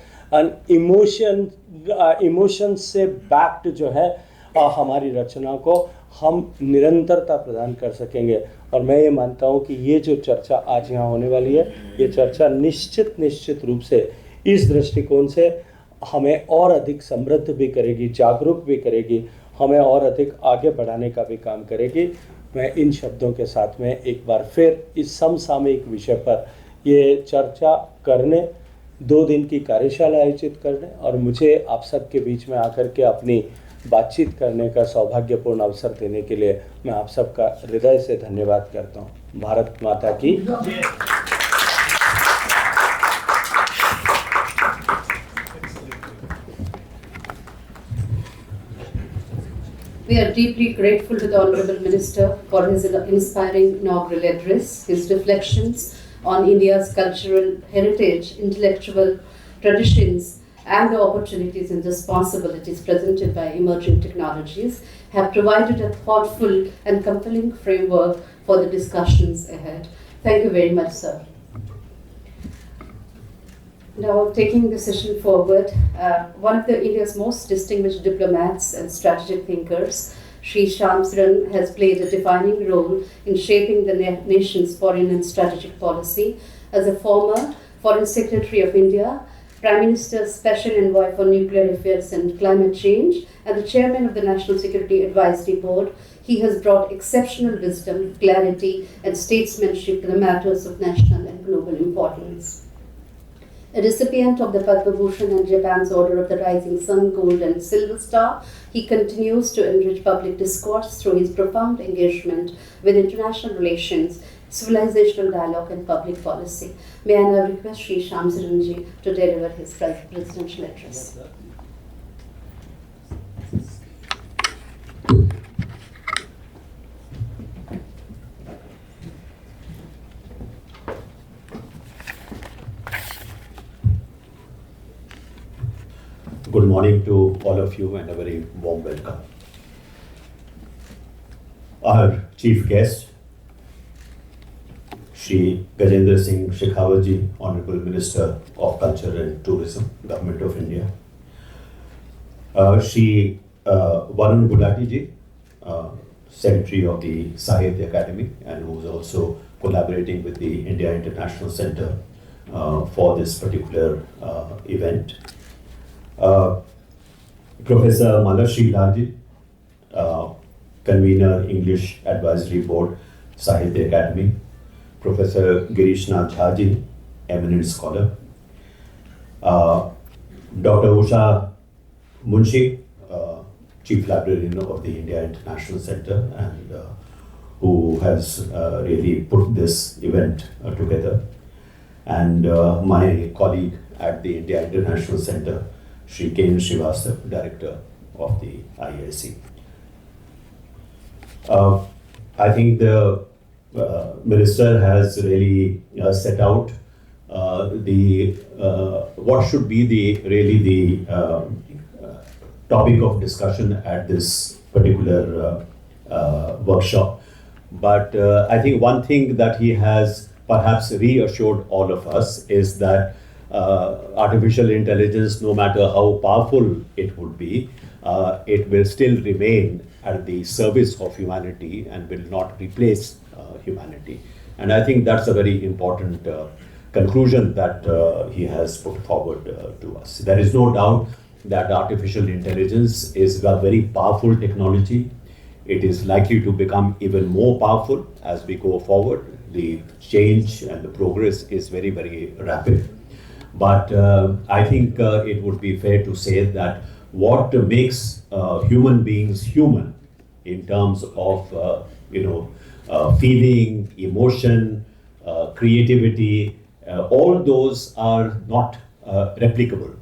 इमोशन से बैक्ड जो है हमारी रचना को हम निरंतरता प्रदान कर सकेंगे। और मैं ये मानता हूँ कि ये जो चर्चा आज यहाँ होने वाली है, ये चर्चा निश्चित रूप से इस दृष्टिकोण से हमें और अधिक समृद्ध भी करेगी, जागरूक भी करेगी, हमें और अधिक आगे बढ़ाने का भी काम करेगी। मैं इन शब्दों के साथ में एक बार फिर इस समसामयिक विषय पर ये चर्चा करने, 2 दिन की कार्यशाला आयोजित करने और मुझे आप सब के बीच में आकर के अपनी बातचीत करने का सौभाग्यपूर्ण अवसर देने के लिए मैं आप सबका हृदय से धन्यवाद करता हूँ। भारत माता की। We We are deeply grateful to the Honourable Minister for his inspiring inaugural address, his reflections on India's cultural heritage, intellectual traditions, and the opportunities and responsibilities presented by emerging technologies have provided a thoughtful and compelling framework for the discussions ahead. Thank you very much, sir. Now, taking the session forward, one of India's most distinguished diplomats and strategic thinkers, Shri Shyam Saran, has played a defining role in shaping the nation's foreign and strategic policy. As a former Foreign Secretary of India, Prime Minister's Special Envoy for Nuclear Affairs and Climate Change, and the Chairman of the National Security Advisory Board, he has brought exceptional wisdom, clarity, and statesmanship to the matters of national and global importance. A recipient of the Padma Bhushan and Japan's Order of the Rising Sun, Gold and Silver Star, he continues to enrich public discourse through his profound engagement with international relations, civilizational dialogue and public policy. May I now request Shri Shyam Saran ji to deliver his presidential address. Good morning to all of you and a very warm welcome. Our chief guest, Shri Gajendra Singh Shekhawat ji, Honorable Minister of Culture and Tourism, Government of India. Shri Varun Gulati ji, Secretary of the Sahitya Academy, and who is also collaborating with the India International Center for this particular event. Professor Malashri Lalji, Convener English Advisory Board, Sahitya Academy. Professor Girish Nath Jha ji, eminent scholar. Dr. Usha Munshi, Chief Librarian of the India International Center, and who has really put this event together. And my colleague at the India International Center, Shri Ken Srivastava, Director of the IIC. I think the Minister has really set out what should be the topic of discussion at this particular workshop. But I think one thing that he has perhaps reassured all of us is that artificial intelligence, no matter how powerful it would be, it will still remain at the service of humanity and will not replace humanity. And I think that's a very important conclusion that he has put forward to us. There is no doubt that artificial intelligence is a very powerful technology. It is likely to become even more powerful as we go forward. The change and the progress is very, very rapid. But I think it would be fair to say that what makes human beings human in terms of feeling, emotion, creativity, all those are not replicable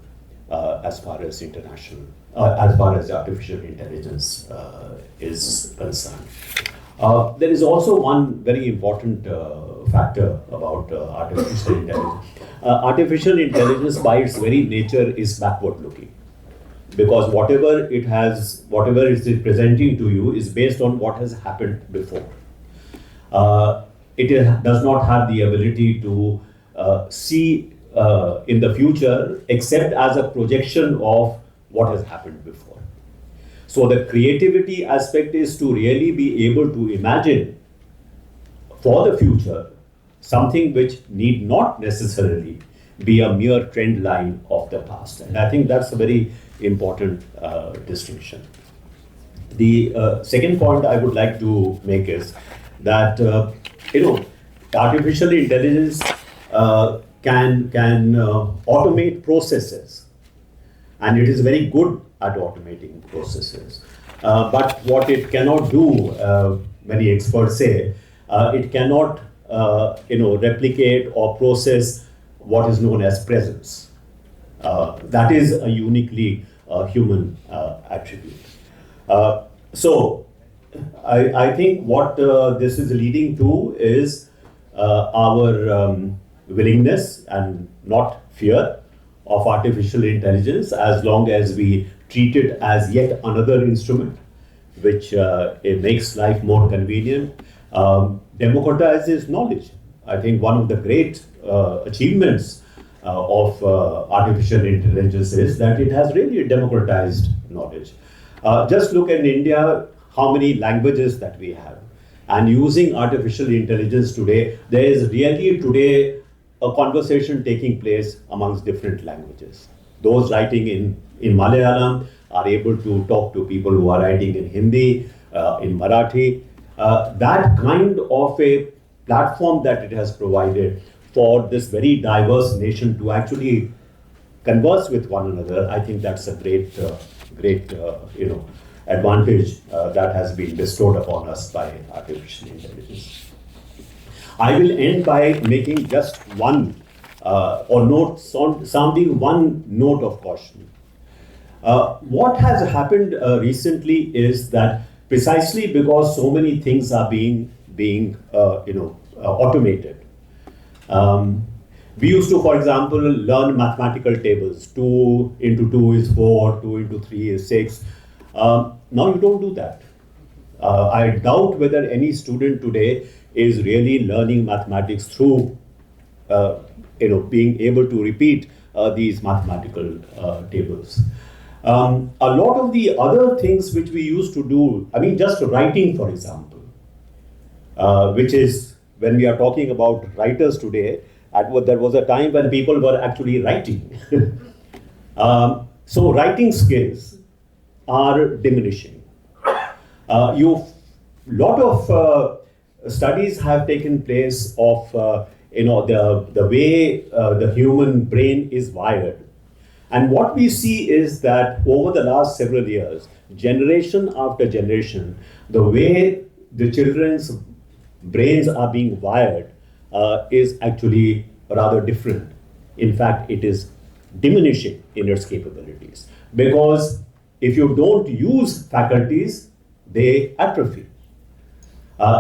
as far as artificial intelligence is concerned. There is also one very important factor about artificial intelligence. Artificial intelligence by its very nature is backward looking, because whatever it is presenting to you is based on what has happened before. It does not have the ability to see in the future except as a projection of what has happened before. So the creativity aspect is to really be able to imagine for the future something which need not necessarily be a mere trend line of the past. And I think that's a very important distinction. The second point I would like to make is that artificial intelligence can automate processes, and it is very good at automating processes. But what it cannot do, many experts say, it cannot replicate or process what is known as presence. That is a uniquely human attribute. So, I think what this is leading to is our willingness and not fear of artificial intelligence, as long as we treat it as yet another instrument which it makes life more convenient, democratizes knowledge. I think one of the great achievements of artificial intelligence is that it has really democratized knowledge. Just look in India, how many languages that we have. And using artificial intelligence today, there is really today a conversation taking place amongst different languages. Those writing in Malayalam are able to talk to people who are writing in Hindi, in Marathi. That kind of a platform that it has provided for this very diverse nation to actually converse with one another, I think that's a great advantage that has been bestowed upon us by artificial intelligence. I will end by making just one sounding one note of caution. What has happened recently is that precisely because so many things are being automated. We used to, for example, learn mathematical tables. 2 into 2 is 4, 2 into 3 is 6. Now you don't do that. I doubt whether any student today is really learning mathematics through being able to repeat these mathematical tables. A lot of the other things which we used to do, I mean, just writing, for example, which is when we are talking about writers today, there was a time when people were actually writing. So writing skills are diminishing. Lot of studies have taken place of the way the human brain is wired. And what we see is that over the last several years, generation after generation, the way the children's brains are being wired is actually rather different. In fact, it is diminishing in its capabilities. Because if you don't use faculties, they atrophy.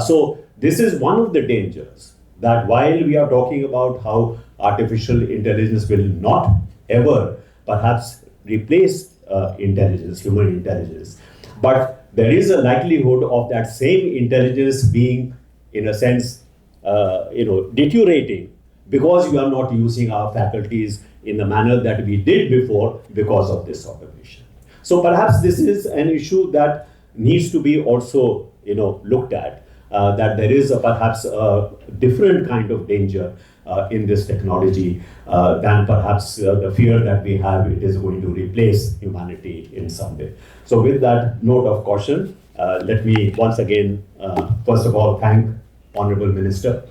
So this is one of the dangers, that while we are talking about how artificial intelligence will not ever perhaps replace intelligence, human intelligence, but there is a likelihood of that same intelligence being, in a sense, deteriorating because we are not using our faculties in the manner that we did before because of this automation. So perhaps this is an issue that needs to be also looked at, that there is perhaps a different kind of danger in this technology than perhaps the fear that we have it is going to replace humanity in some way. So with that note of caution, let me once again, first of all, thank Honorable Minister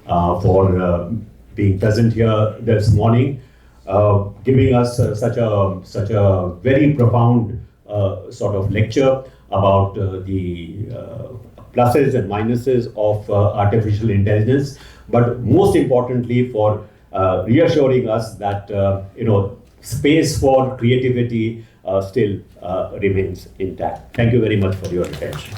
for being present here this morning, giving us such a very profound sort of lecture about the pluses and minuses of artificial intelligence, but most importantly for reassuring us that space for creativity still remains intact. Thank you very much for your attention.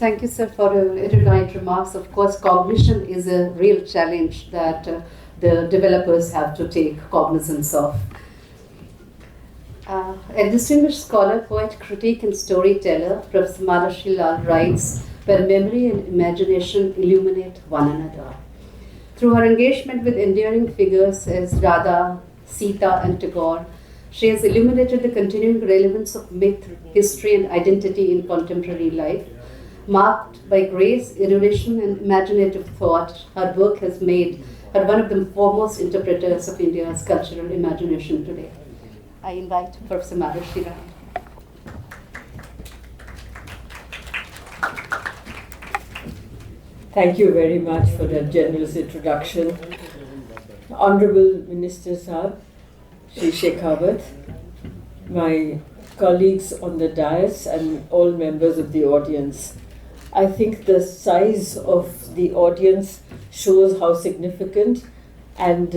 Thank you, sir, for your erudite remarks. Of course, cognition is a real challenge that the developers have to take cognizance of. A distinguished scholar, poet, critic, and storyteller, Professor Maharishi Lal writes, where memory and imagination illuminate one another. Through her engagement with enduring figures as Radha, Sita, and Tagore, she has illuminated the continuing relevance of myth, history, and identity in contemporary life. Marked by grace, erudition, and imaginative thought, her work has made her one of the foremost interpreters of India's cultural imagination today. I invite Professor Maharishi Lal. Thank you very much for that generous introduction. Honorable Minister Sahab, Shri Shekhawat, my colleagues on the dais and all members of the audience. I think the size of the audience shows how significant and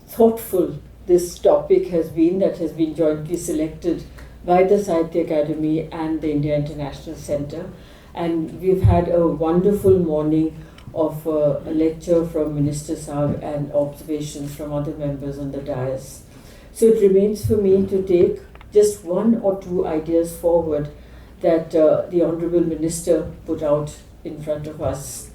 thoughtful this topic has been that has been jointly selected by the Sahitya Academy and the India International Center. And we've had a wonderful morning of a lecture from Minister Saab and observations from other members on the dais. So it remains for me to take just one or two ideas forward that the Honorable Minister put out in front of us.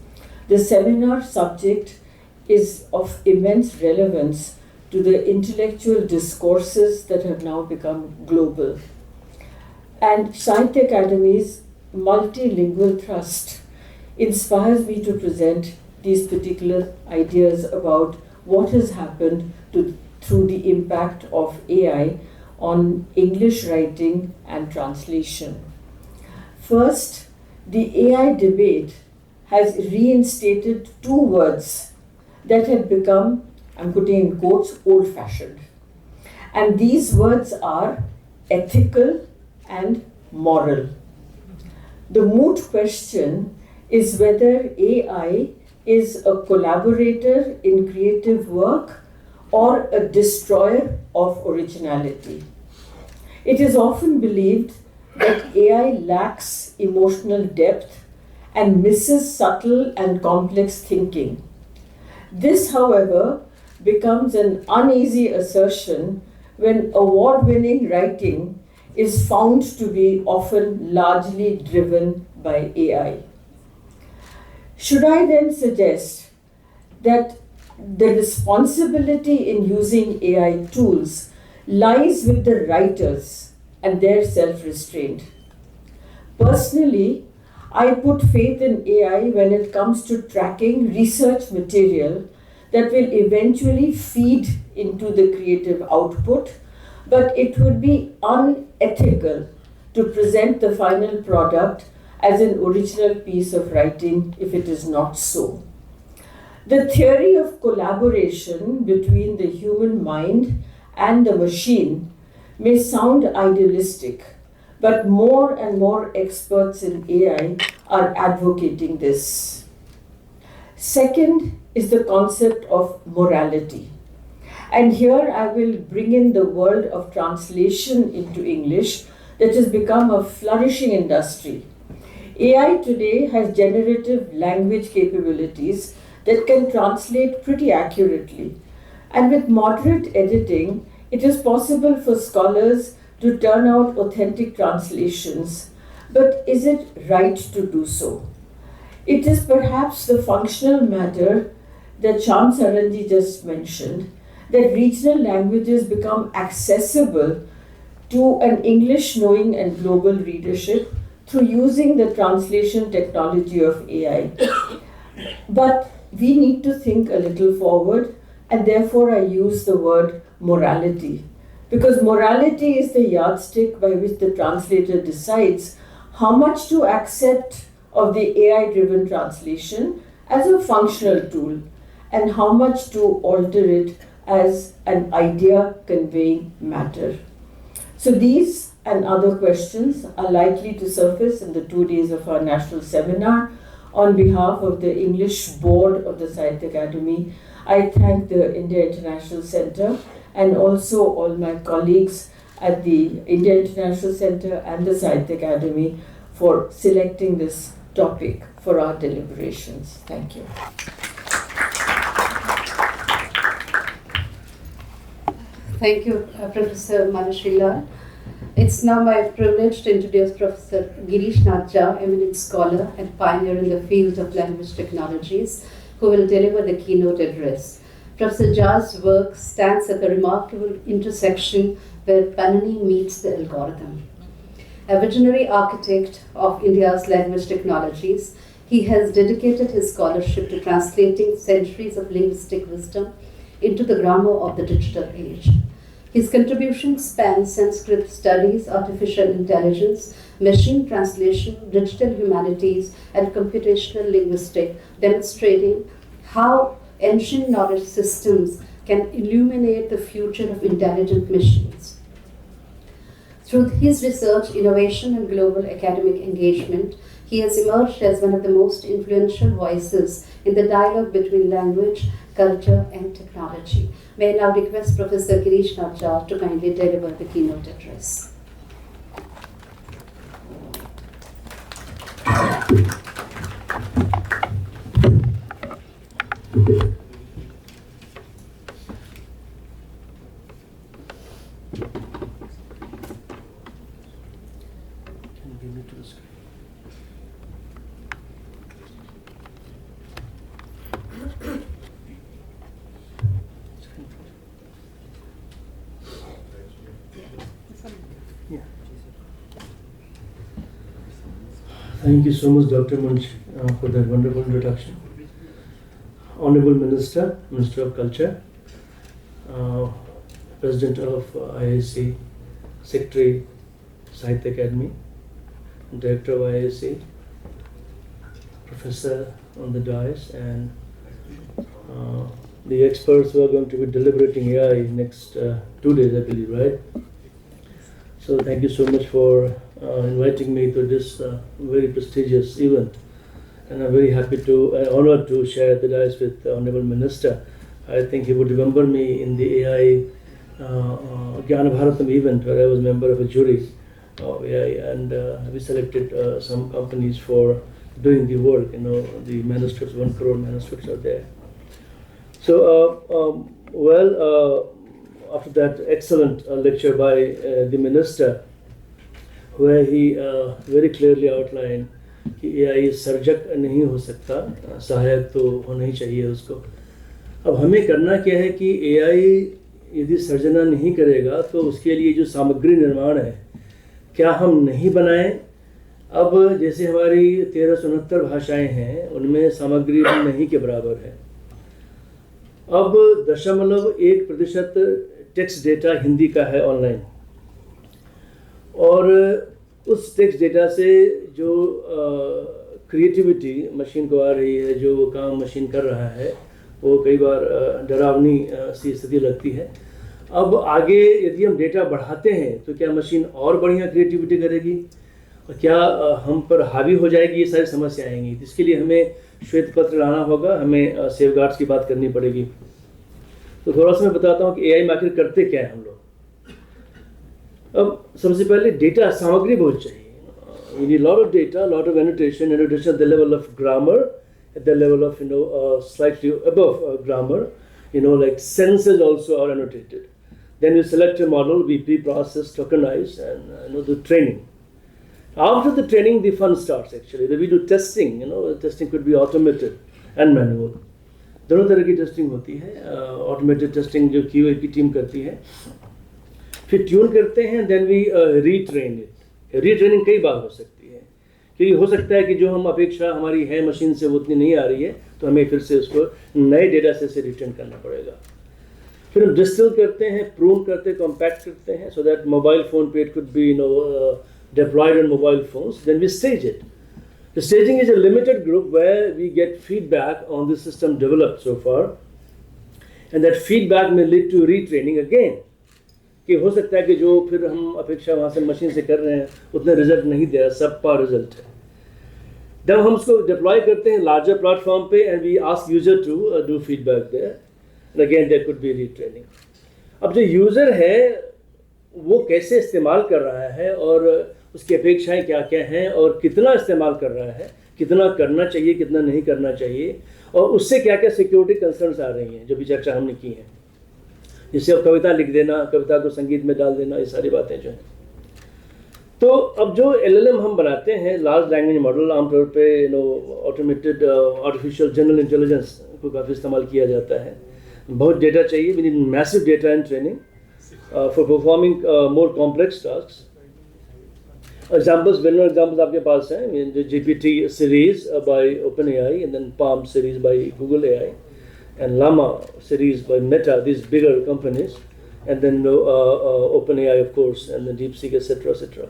The seminar subject is of immense relevance to the intellectual discourses that have now become global. And Sahitya Academy's multilingual thrust inspires me to present these particular ideas about what has happened through the impact of AI on English writing and translation. First, the AI debate has reinstated two words that had become, I'm putting in quotes, old-fashioned. And these words are ethical and moral. The moot question is whether AI is a collaborator in creative work or a destroyer of originality. It is often believed that AI lacks emotional depth and misses subtle and complex thinking. This, however, becomes an uneasy assertion when award-winning writing is found to be often largely driven by AI. Should I then suggest that the responsibility in using AI tools lies with the writers and their self-restraint? Personally, I put faith in AI when it comes to tracking research material that will eventually feed into the creative output, but it would be unethical to present the final product as an original piece of writing if it is not so. The theory of collaboration between the human mind and the machine may sound idealistic, but more and more experts in AI are advocating this. Second is the concept of morality. And here I will bring in the world of translation into English that has become a flourishing industry. AI today has generative language capabilities that can translate pretty accurately. And with moderate editing, it is possible for scholars to turn out authentic translations. But is it right to do so? It is perhaps the functional matter that Shyam Saran just mentioned, that regional languages become accessible to an English-knowing and global readership through using the translation technology of AI. But we need to think a little forward, and therefore I use the word morality. Because morality is the yardstick by which the translator decides how much to accept of the AI-driven translation as a functional tool and how much to alter it as an idea-conveying matter. So these and other questions are likely to surface in the 2 days of our national seminar. On behalf of the English Board of the Sahitya Academy, I thank the India International Center and also all my colleagues at the India International Center and the Sahitya Academy for selecting this topic for our deliberations. Thank you. Thank you, Professor Manashri Lal. It's now my privilege to introduce Professor Girish Nath Jha, eminent scholar and pioneer in the field of language technologies, who will deliver the keynote address. Professor Jha's work stands at the remarkable intersection where Panini meets the algorithm. A visionary architect of India's language technologies, he has dedicated his scholarship to translating centuries of linguistic wisdom into the grammar of the digital age. His contributions span Sanskrit studies, artificial intelligence, machine translation, digital humanities, and computational linguistics, demonstrating how ancient knowledge systems can illuminate the future of intelligent machines. Through his research, innovation, and global academic engagement, He has emerged as one of the most influential voices in the dialogue between language, culture, and technology. May I now request Professor Girish Nachar to kindly deliver the keynote address. Thank you so much, Dr. Munshi, for that wonderful introduction. Honorable Minister, Minister of Culture, President of IISc, Secretary, Sahitya Academy, Director of IISc, Professor on the dais, and the experts who are going to be deliberating AI next 2 days, I believe, right? So thank you so much for inviting me to this very prestigious event, and I'm very happy to, honored to share the dais with the Honorable Minister. I think he would remember me in the AI Gyan Bharatam event where I was a member of a jury of AI, and we selected some companies for doing the work. The manuscripts, 1 crore manuscripts are there. So, after that excellent lecture by the minister, where he very clearly outlined कि AI सर्जक नहीं हो सकता, सहायक तो होना ही चाहिए उसको। अब हमें करना क्या है कि AI यदि सर्जना नहीं करेगा तो उसके लिए जो सामग्री निर्माण है क्या हम नहीं बनाएं। अब जैसे हमारी 1369 भाषाएं हैं, उनमें सामग्री नहीं के बराबर है। अब 0.1% टेक्स्ट डेटा हिंदी का है ऑनलाइन, और उस टेक्स्ट डेटा से जो क्रिएटिविटी मशीन को आ रही है, जो काम मशीन कर रहा है, वो कई बार डरावनी सी स्थिति लगती है। अब आगे यदि हम डेटा बढ़ाते हैं तो क्या मशीन और बढ़िया क्रिएटिविटी करेगी और क्या हम पर हावी हो जाएगी, ये सारी समस्या आएंगी। इसके लिए हमें श्वेत पत्र लाना होगा, हमें सेफगार्ड्स की बात करनी पड़ेगी। तो थोड़ा सा मैं बताता हूँ कि एआई में आखिर करते क्या है हम लोग। अब सबसे पहले डेटा सामग्री बहुत चाहिए। We need a lot of data, a lot of annotation at the level of grammar, at the level of slightly above grammar, like sentences also are annotated. Then we select a model, we pre-process, tokenize, and do training. After the training, the fun starts actually. Then we do testing. Testing could be automated and manual. दोनों तरह की testing होती है। Automated testing जो QA की team करती है, फिर ट्यून करते हैं, then we retrain it. Retraining कई बार हो सकती है, क्योंकि हो सकता है कि जो हम अपेक्षा हमारी है मशीन से वो उतनी नहीं आ रही है, तो हमें फिर से उसको नए डेटा सेट से रिट्रेन करना पड़ेगा। फिर हम डिस्टिल करते हैं, प्रून करते हैं, कॉम्पैक्ट करते हैं, सो दैट मोबाइल फोन पे it could be deployed on mobile phones. Then we stage it. The staging is a limited group where we get feedback on the system developed so far, and that feedback may lead to retraining again. कि हो सकता है कि जो फिर हम अपेक्षा वहाँ से मशीन से कर रहे हैं उतने रिजल्ट नहीं दे रहा, सबका रिजल्ट है। जब हम उसको डिप्लॉय करते हैं लार्जर प्लेटफॉर्म पे, and we ask user to do feedback there, and again there could be retraining. अब जो यूजर है वो कैसे इस्तेमाल कर रहा है और उसकी अपेक्षाएं क्या क्या हैं और कितना इस्तेमाल कर रहा है, कितना करना चाहिए, कितना नहीं करना चाहिए, और उससे क्या क्या सिक्योरिटी कंसर्न्स आ रही हैं, जो भी चर्चा हमने की है। जैसे अब कविता लिख देना, कविता को संगीत में डाल देना, ये सारी बातें जो हैं। तो अब जो LLM हम बनाते हैं, लार्ज लैंग्वेज मॉडल, आमतौर पे ऑटोमेटेड आर्टिफिशियल जनरल इंटेलिजेंस को काफ़ी इस्तेमाल किया जाता है। बहुत डेटा चाहिए, we need massive data and training for performing more complex task. Examples, well-known examples आपके पास हैं, the GPT series by OpenAI, and then Palm series by Google AI, and Llama series by Meta, these bigger companies, and then OpenAI of course, and then DeepSeek, etc., etc.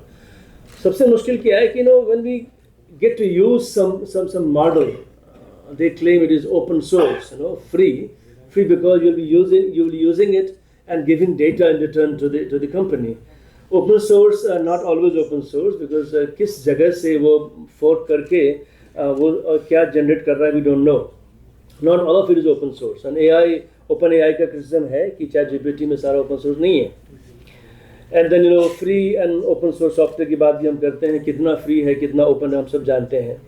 सबसे मुश्किल क्या है कि when we get to use some model, they claim it is open source, free because you'll be using it and giving data in return to the company. Open source not always open source because किस जगह से वो fork करके वो क्या generate कर रहा है we don't know. Not all of it is open source. And AI open AI का क्रिटिसिज्म है कि ChatGPT में सारा ओपन सोर्स नहीं है. And then free and open source software की बात भी हम करते हैं, कितना फ्री है कितना ओपन है हम सब जानते हैं.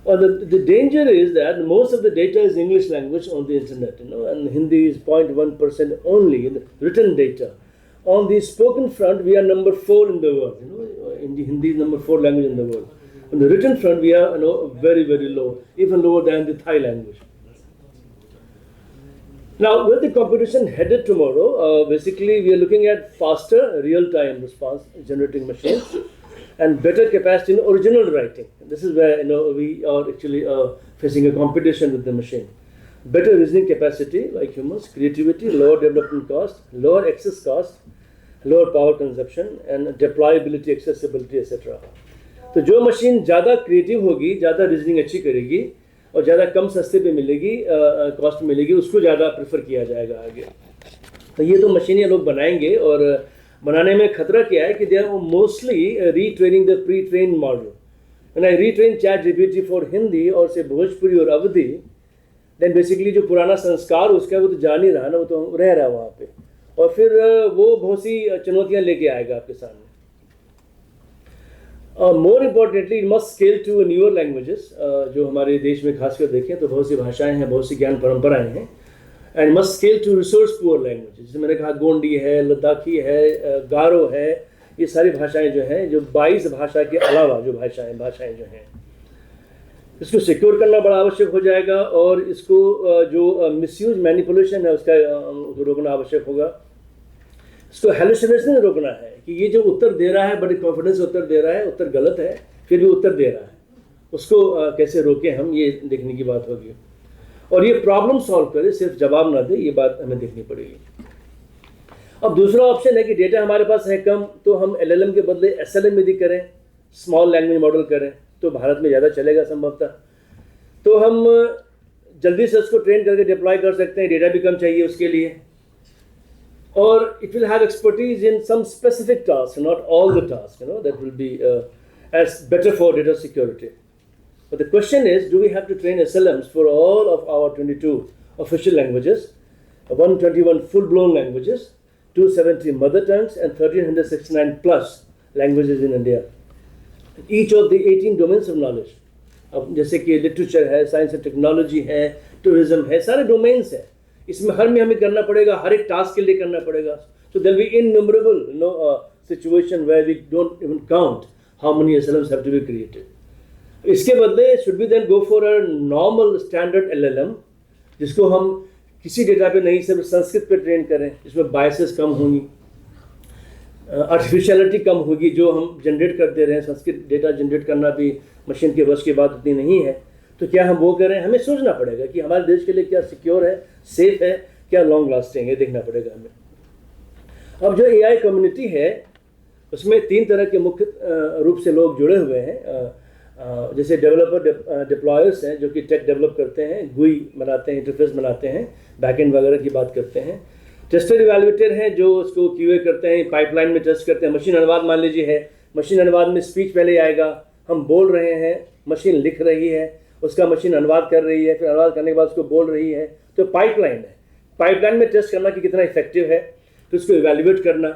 और the danger is that most of the data is English language on the internet, and Hindi is 0.1% only in the written data. On the spoken front, we are number 4 in the world. Hindi is number 4 language in the world. On the written front, we are very, very low, even lower than the Thai language. Now, where the competition headed tomorrow, basically we are looking at faster real-time response generating machines and better capacity in original writing. This is where we are actually facing a competition with the machine. Better reasoning capacity like humans, creativity, lower development cost, lower access cost, lower power consumption, and deployability, accessibility, etc. तो जो machine ज़्यादा creative होगी, ज़्यादा reasoning अच्छी करेगी और ज़्यादा कम सस्ते पे मिलेगी, कॉस्ट मिलेगी, उसको ज़्यादा प्रेफर किया जाएगा आगे. तो ये तो मशीनें लोग बनाएंगे और बनाने में खतरा क्या है कि they are mostly retraining the pre train model. When I retrain ChatGPT for Hindi और से भोजपुरी और अवधी, देन बेसिकली जो पुराना संस्कार उसका वो तो जा नहीं रहा ना, वो तो रह रहा है वहाँ पे और फिर वो बहुत सी चुनौतियाँ लेके आएगा आपके सामने. More importantly it must scale to newer languages. जो हमारे देश में खासकर देखें तो बहुत सी भाषाएं हैं, बहुत सी ज्ञान परंपराएं हैं. And must scale to resource poor language. जैसे मैंने कहा गोंडी है, लद्दाखी है, गारो है, ये सारी भाषाएं जो हैं, जो 22 भाषा के अलावा जो भाषाएं जो हैं, इसको सिक्योर करना बड़ा आवश्यक हो जाएगा और इसको जो मिसयूज मैनिपुलेशन है उसका रोकना आवश्यक होगा. इसको हेलुसिनेशन रोकना है कि ये जो उत्तर दे रहा है बड़े कॉन्फिडेंस से उत्तर दे रहा है, उत्तर गलत है फिर भी उत्तर दे रहा है, उसको कैसे रोकें हम, ये देखने की बात होगी. और ये प्रॉब्लम सॉल्व करे, सिर्फ जवाब ना दे, ये बात हमें देखनी पड़ेगी. अब दूसरा ऑप्शन है कि डेटा हमारे पास है कम, तो हम LLM के बदले SLM यदि करें, स्मॉल लैंग्वेज मॉडल करें, तो भारत में ज़्यादा चलेगा संभवतः. तो हम जल्दी से उसको ट्रेन करके डिप्लॉय कर सकते हैं, डेटा भी कम चाहिए उसके लिए. और it will have expertise in some specific task, not all the task, that will be as better for data security. But the question is, do we have to train SLMs for all of our 22 official languages, 121 full-blown languages, 270 mother tongues, and 1369 plus languages in India? Each of the 18 domains of knowledge. अब जैसे कि literature है, science and technology है, tourism है, सारे domains हैं. इसमें हर में हमें करना पड़ेगा, हर एक टास्क के लिए करना पड़ेगा. So there will be innumerable situation where we don't even count how many SLMs have to be created. इसके बदले should be then go for a normal standard LLM, जिसको हम किसी डेटा पे नहीं सिर्फ संस्कृत पे ट्रेन करें, जिसमें बायसेस कम होंगी, आर्टिफिशियलिटी कम होगी. जो हम जनरेट करते रहे, संस्कृत डेटा जनरेट करना भी मशीन के वश की बात उतनी नहीं है. तो क्या हम वो करें? हमें सोचना पड़ेगा कि हमारे देश के लिए क्या सिक्योर है, सेफ है, क्या लॉन्ग लास्टिंग है, देखना पड़ेगा हमें. अब जो AI कम्युनिटी है उसमें 3 तरह के मुख्य रूप से लोग जुड़े हुए हैं. जैसे डेवलपर डिप्लॉयर्स हैं जो कि टेक डेवलप करते हैं, GUI बनाते हैं, इंटरफेस बनाते हैं, बैकएंड वगैरह की बात करते हैं. टेस्टर इवैल्यूएटर हैं जो उसको QA करते हैं, पाइपलाइन में टेस्ट करते हैं. मशीन अनुवाद मान लीजिए है, मशीन अनुवाद में स्पीच पहले आएगा, हम बोल रहे हैं, मशीन लिख रही है, उसका मशीन अनुवाद कर रही है, फिर अनुवाद करने के बाद उसको बोल रही है. तो पाइपलाइन है, पाइपलाइन में टेस्ट करना कि कितना इफेक्टिव है, फिर उसको इवैल्यूएट करना,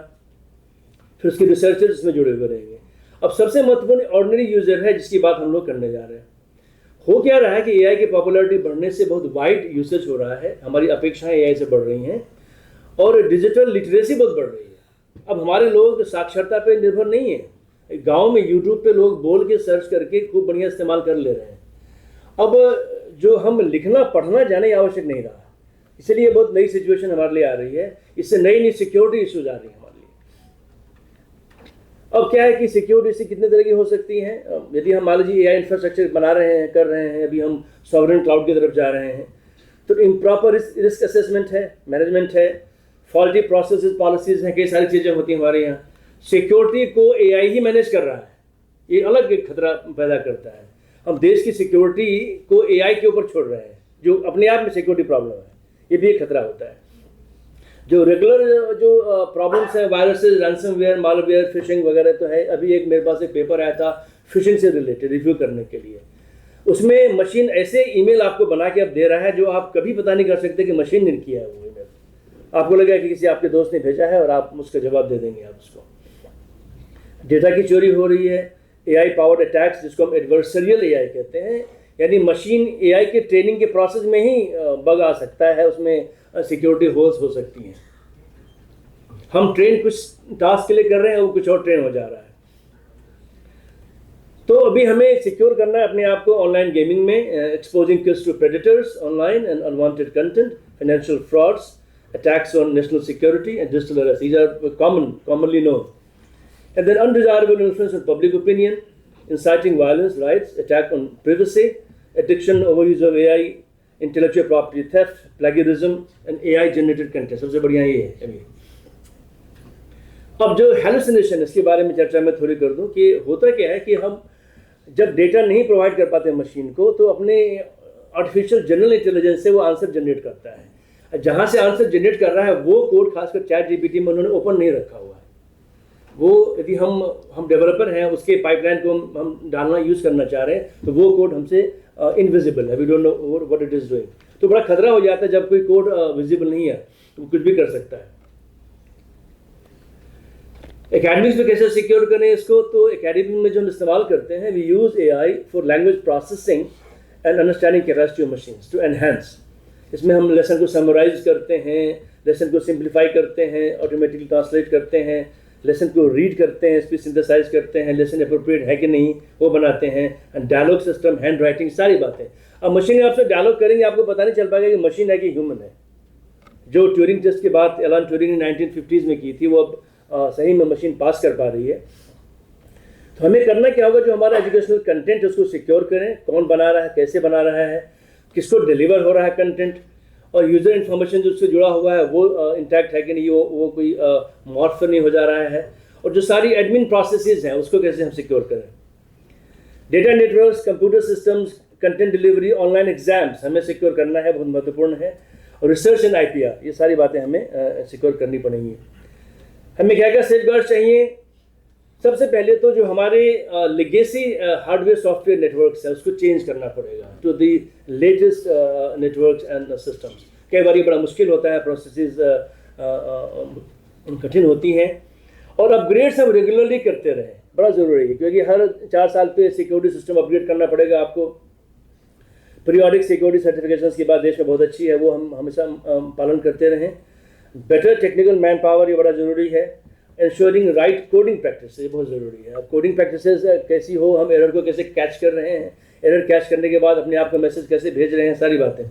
फिर उसके रिसर्चर्स इसमें जुड़े हुए रहेंगे. अब सबसे महत्वपूर्ण ऑर्डिनरी यूजर है जिसकी बात हम लोग करने जा रहे हैं. हो क्या रहा है कि AI की पॉपुलैरिटी बढ़ने से बहुत वाइड यूसेज हो रहा है, हमारी अपेक्षाएं AI से बढ़ रही हैं और डिजिटल लिटरेसी बहुत बढ़ रही है. अब हमारे लोग साक्षरता पे निर्भर नहीं है. गांव में यूट्यूब पे लोग बोल के सर्च करके खूब बढ़िया इस्तेमाल कर ले रहे हैं. अब जो हम लिखना पढ़ना जाने आवश्यक नहीं रहा, इसलिए बहुत नई सिचुएशन हमारे लिए आ रही है. इससे नई सिक्योरिटी इश्यूज आ रही है हमारे लिए. अब क्या है कि सिक्योरिटी कितने तरह की हो सकती हैं. यदि हम मान लीजिए AI इंफ्रास्ट्रक्चर बना रहे हैं, कर रहे हैं, अभी हम सॉवरेन क्लाउड की तरफ जा रहे हैं, तो इम्प्रॉपर रिस्क असेसमेंट है, मैनेजमेंट है, फॉल्टी प्रोसेसेस, पॉलिसीज हैं, कई सारी चीज़ें होती हैं हमारे यहाँ. सिक्योरिटी को AI ही मैनेज कर रहा है, ये अलग एक खतरा पैदा करता है. हम देश की सिक्योरिटी को AI के ऊपर छोड़ रहे हैं, जो अपने आप में सिक्योरिटी प्रॉब्लम है, ये भी एक खतरा होता है. जो रेगुलर जो प्रॉब्लम्स है, वायरसेस, रैंसमवेयर, मालवेयर, फिशिंग वगैरह तो है। अभी एक मेरे पास एक पेपर आया था फिशिंग से रिलेटेड रिव्यू करने के लिए। उसमें मशीन ऐसे ईमेल आपको बना के अब दे रहा है जो आप कभी पता नहीं कर सकते कि मशीन ने किया है वो ईमेल। आपको लगेगा कि किसी आपके दोस्त ने भेजा है और आप उसका जवाब दे देंगे आप उसको। डेटा की चोरी हो रही है, एआई पावर्ड अटैक्स जिसको हम एडवर्सरियल एआई कहते हैं, यानी मशीन एआई के ट्रेनिंग के प्रोसेस में ही बग आ सकता है, उसमें सिक्योरिटी होल्स हो सकती हैं। हम ट्रेन कुछ टास्क के लिए कर रहे हैं, वो कुछ और ट्रेन हो जा रहा है। तो अभी हमें सिक्योर करना है अपने आप को ऑनलाइन गेमिंग में, exposing kids to predators online and unwanted content, financial frauds, attacks on national security and digital arrest, these are commonly known. And then undesirable influence on public opinion, inciting violence, riots, attack on privacy, addiction, overuse of AI, intellectual property theft, plagiarism and AI generated content. सबसे बढ़िया ये है अभी। अब जो hallucination इसके बारे में चर्चा मैं थोड़ी कर दूं कि होता क्या है कि हम जब डेटा नहीं प्रोवाइड कर पाते मशीन को तो अपने आर्टिफिशियल जनरल इंटेलिजेंस से वो आंसर जनरेट करता है। जहाँ से आंसर जनरेट कर रहा है वो कोड खासकर चैट जीपीटी में उन्होंने ओपन नहीं रखा हुआ है। वो यदि हम डेवलपर हैं उसके पाइपलाइन को हम डालना यूज़ करना चाह रहे हैं तो वो कोड हमसे इनविजिबल है, we don't know what it is doing. तो बड़ा खतरा हो जाता है जब कोई कोड विजिबल नहीं है तो कुछ भी कर सकता है। एकेडमिक्स में कैसे सिक्योर करें इसको, तो एकेडमी में जो हम इस्तेमाल करते हैं, we use AI for language processing and understanding capacity of machines to enhance. इसमें हम लेसन को समराइज करते हैं, लेसन को सिंप्लीफाई करते हैं, ऑटोमेटिकली ट्रांसलेट करते हैं, लेसन को रीड करते हैं, स्पीच सिंथेसाइज करते हैं, लेसन अप्रोप्रिएट है कि नहीं वो बनाते हैं, and dialogue system, handwriting, सारी बातें। अब मशीन आपसे डायलॉग करेंगे आपको पता नहीं चल पाएगा कि मशीन है कि ह्यूमन है। जो ट्यूरिंग टेस्ट के बाद एलन ट्यूरिंग ने 1950s में की थी वो अब सही में मशीन पास कर पा रही है। तो हमें करना क्या होगा, जो हमारा एजुकेशनल कंटेंट है उसको सिक्योर करें, कौन बना रहा है, कैसे बना रहा है, किसको डिलीवर हो रहा है कंटेंट, और यूज़र इन्फॉर्मेशन जो उससे जुड़ा हुआ है वो इंटैक्ट है कि नहीं, वो कोई मॉर्फ नहीं हो जा रहा है, और जो सारी एडमिन प्रोसेसेस हैं उसको कैसे हम सिक्योर करें। Data networks, computer systems, content delivery, online exams हमें सिक्योर करना है, बहुत महत्वपूर्ण है, और रिसर्च एंड आईपीआर, ये सारी बातें हमें सिक्योर करनी पड़ेंगी। हमें क्या क्या सेफगार्ड चाहिए, सबसे पहले तो जो हमारे लेगेसी हार्डवेयर सॉफ्टवेयर नेटवर्क्स है उसको चेंज करना पड़ेगा to the latest networks and systems. कई बार ये बड़ा मुश्किल होता है, प्रोसेसेस कठिन होती हैं, और अपग्रेड्स हम रेगुलरली करते रहें, बड़ा ज़रूरी है, क्योंकि हर 4 साल पे सिक्योरिटी सिस्टम अपग्रेड करना पड़ेगा आपको। पीरियोडिक सिक्योरिटी सर्टिफिकेशंस की बात देश में बहुत अच्छी है, वो हम हमेशा पालन करते रहें। बेटर टेक्निकल मैन पावर ये बड़ा ज़रूरी है। इंश्योरिंग राइट कोडिंग प्रैक्टिस, ये बहुत ज़रूरी है। अब कोडिंग प्रैक्टिसेस कैसी हो, हम एरर को कैसे कैच कर रहे हैं, एरर कैच करने के बाद अपने आप को मैसेज कैसे भेज रहे हैं, सारी बातें।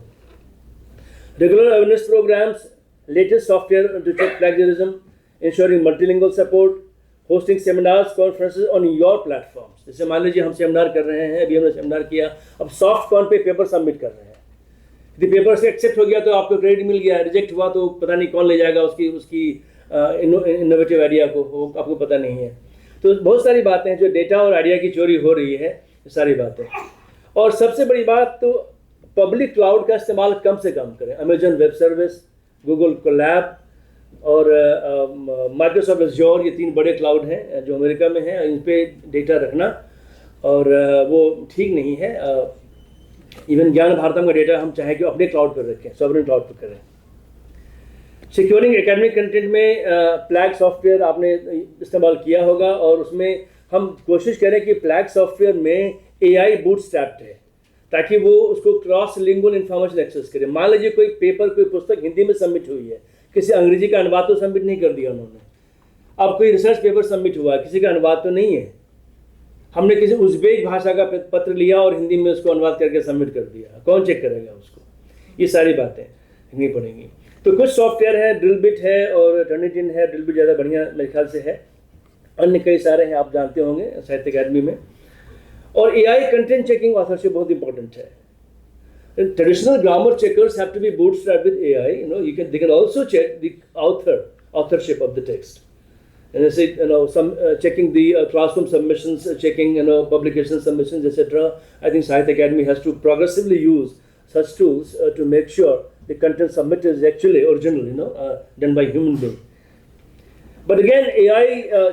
Regular awareness programmes, latest software to check plagiarism, ensuring multilingual support, hosting seminars, conferences on your platforms. जैसे मान लीजिए हम सेमिनार कर रहे हैं, अभी हमने सेमिनार किया, अब सॉफ्ट कॉन पे पेपर सबमिट कर रहे हैं। यदि पेपर से एक्सेप्ट हो गया तो आपको क्रेडिट मिल गया, रिजेक्ट हुआ तो पता नहीं कौन ले जाएगा उसकी इनोवेटिव आइडिया को, वो आपको पता नहीं है। तो बहुत सारी बातें हैं, जो डेटा और आइडिया की चोरी हो रही है, सारी बातें। और सबसे बड़ी बात तो पब्लिक क्लाउड का इस्तेमाल कम से कम करें। Amazon web service, Google Colab और माइक्रोसॉफ्ट एज़्योर, ये 3 बड़े क्लाउड हैं जो अमेरिका में हैं, इन पे डेटा रखना और वो ठीक नहीं है। इवन ज्ञान भारतम का डेटा हम चाहें कि अपने क्लाउड पर रखें, सॉवरेन क्लाउड पर करें। सिक्योरिंग एकेडमिक कंटेंट में प्लैग सॉफ्टवेयर आपने इस्तेमाल किया होगा, और उसमें हम कोशिश करें कि प्लैग सॉफ्टवेयर में AI बूटस्ट्रैप्ड है, ताकि वो उसको क्रॉस लिंगुअल इन्फॉर्मेशन एक्सेस करे। मान लीजिए कोई पेपर, कोई पुस्तक हिंदी में सबमिट हुई है, किसी अंग्रेजी का अनुवाद तो सबमिट नहीं कर दिया उन्होंने। अब कोई रिसर्च पेपर सबमिट हुआ, किसी का अनुवाद तो नहीं है, हमने किसी उज़्बेक भाषा का पत्र लिया और हिंदी में उसको अनुवाद करके सबमिट कर दिया, कौन चेक करेगा उसको? ये सारी बातें लिखनी पड़ेंगी। तो कुछ सॉफ्टवेयर है, ड्रिलबिट है और टर्निटिन है। ड्रिलबिट ज़्यादा बढ़िया मेरे ख्याल से है, अन्य कई सारे हैं, आप जानते होंगे साहित्य अकेडमी में। और AI कंटेंट चेकिंग ऑथरशिप बहुत इंपॉर्टेंट है। Traditional grammar checkers have to be bootstrapped with AI. They can also check the authorship of the text. And I say, checking the classroom submissions, checking, publication submissions, etc. I think Sahitya Academy has to progressively use such tools to make sure the content submitted is actually original, done by human being. But again, AI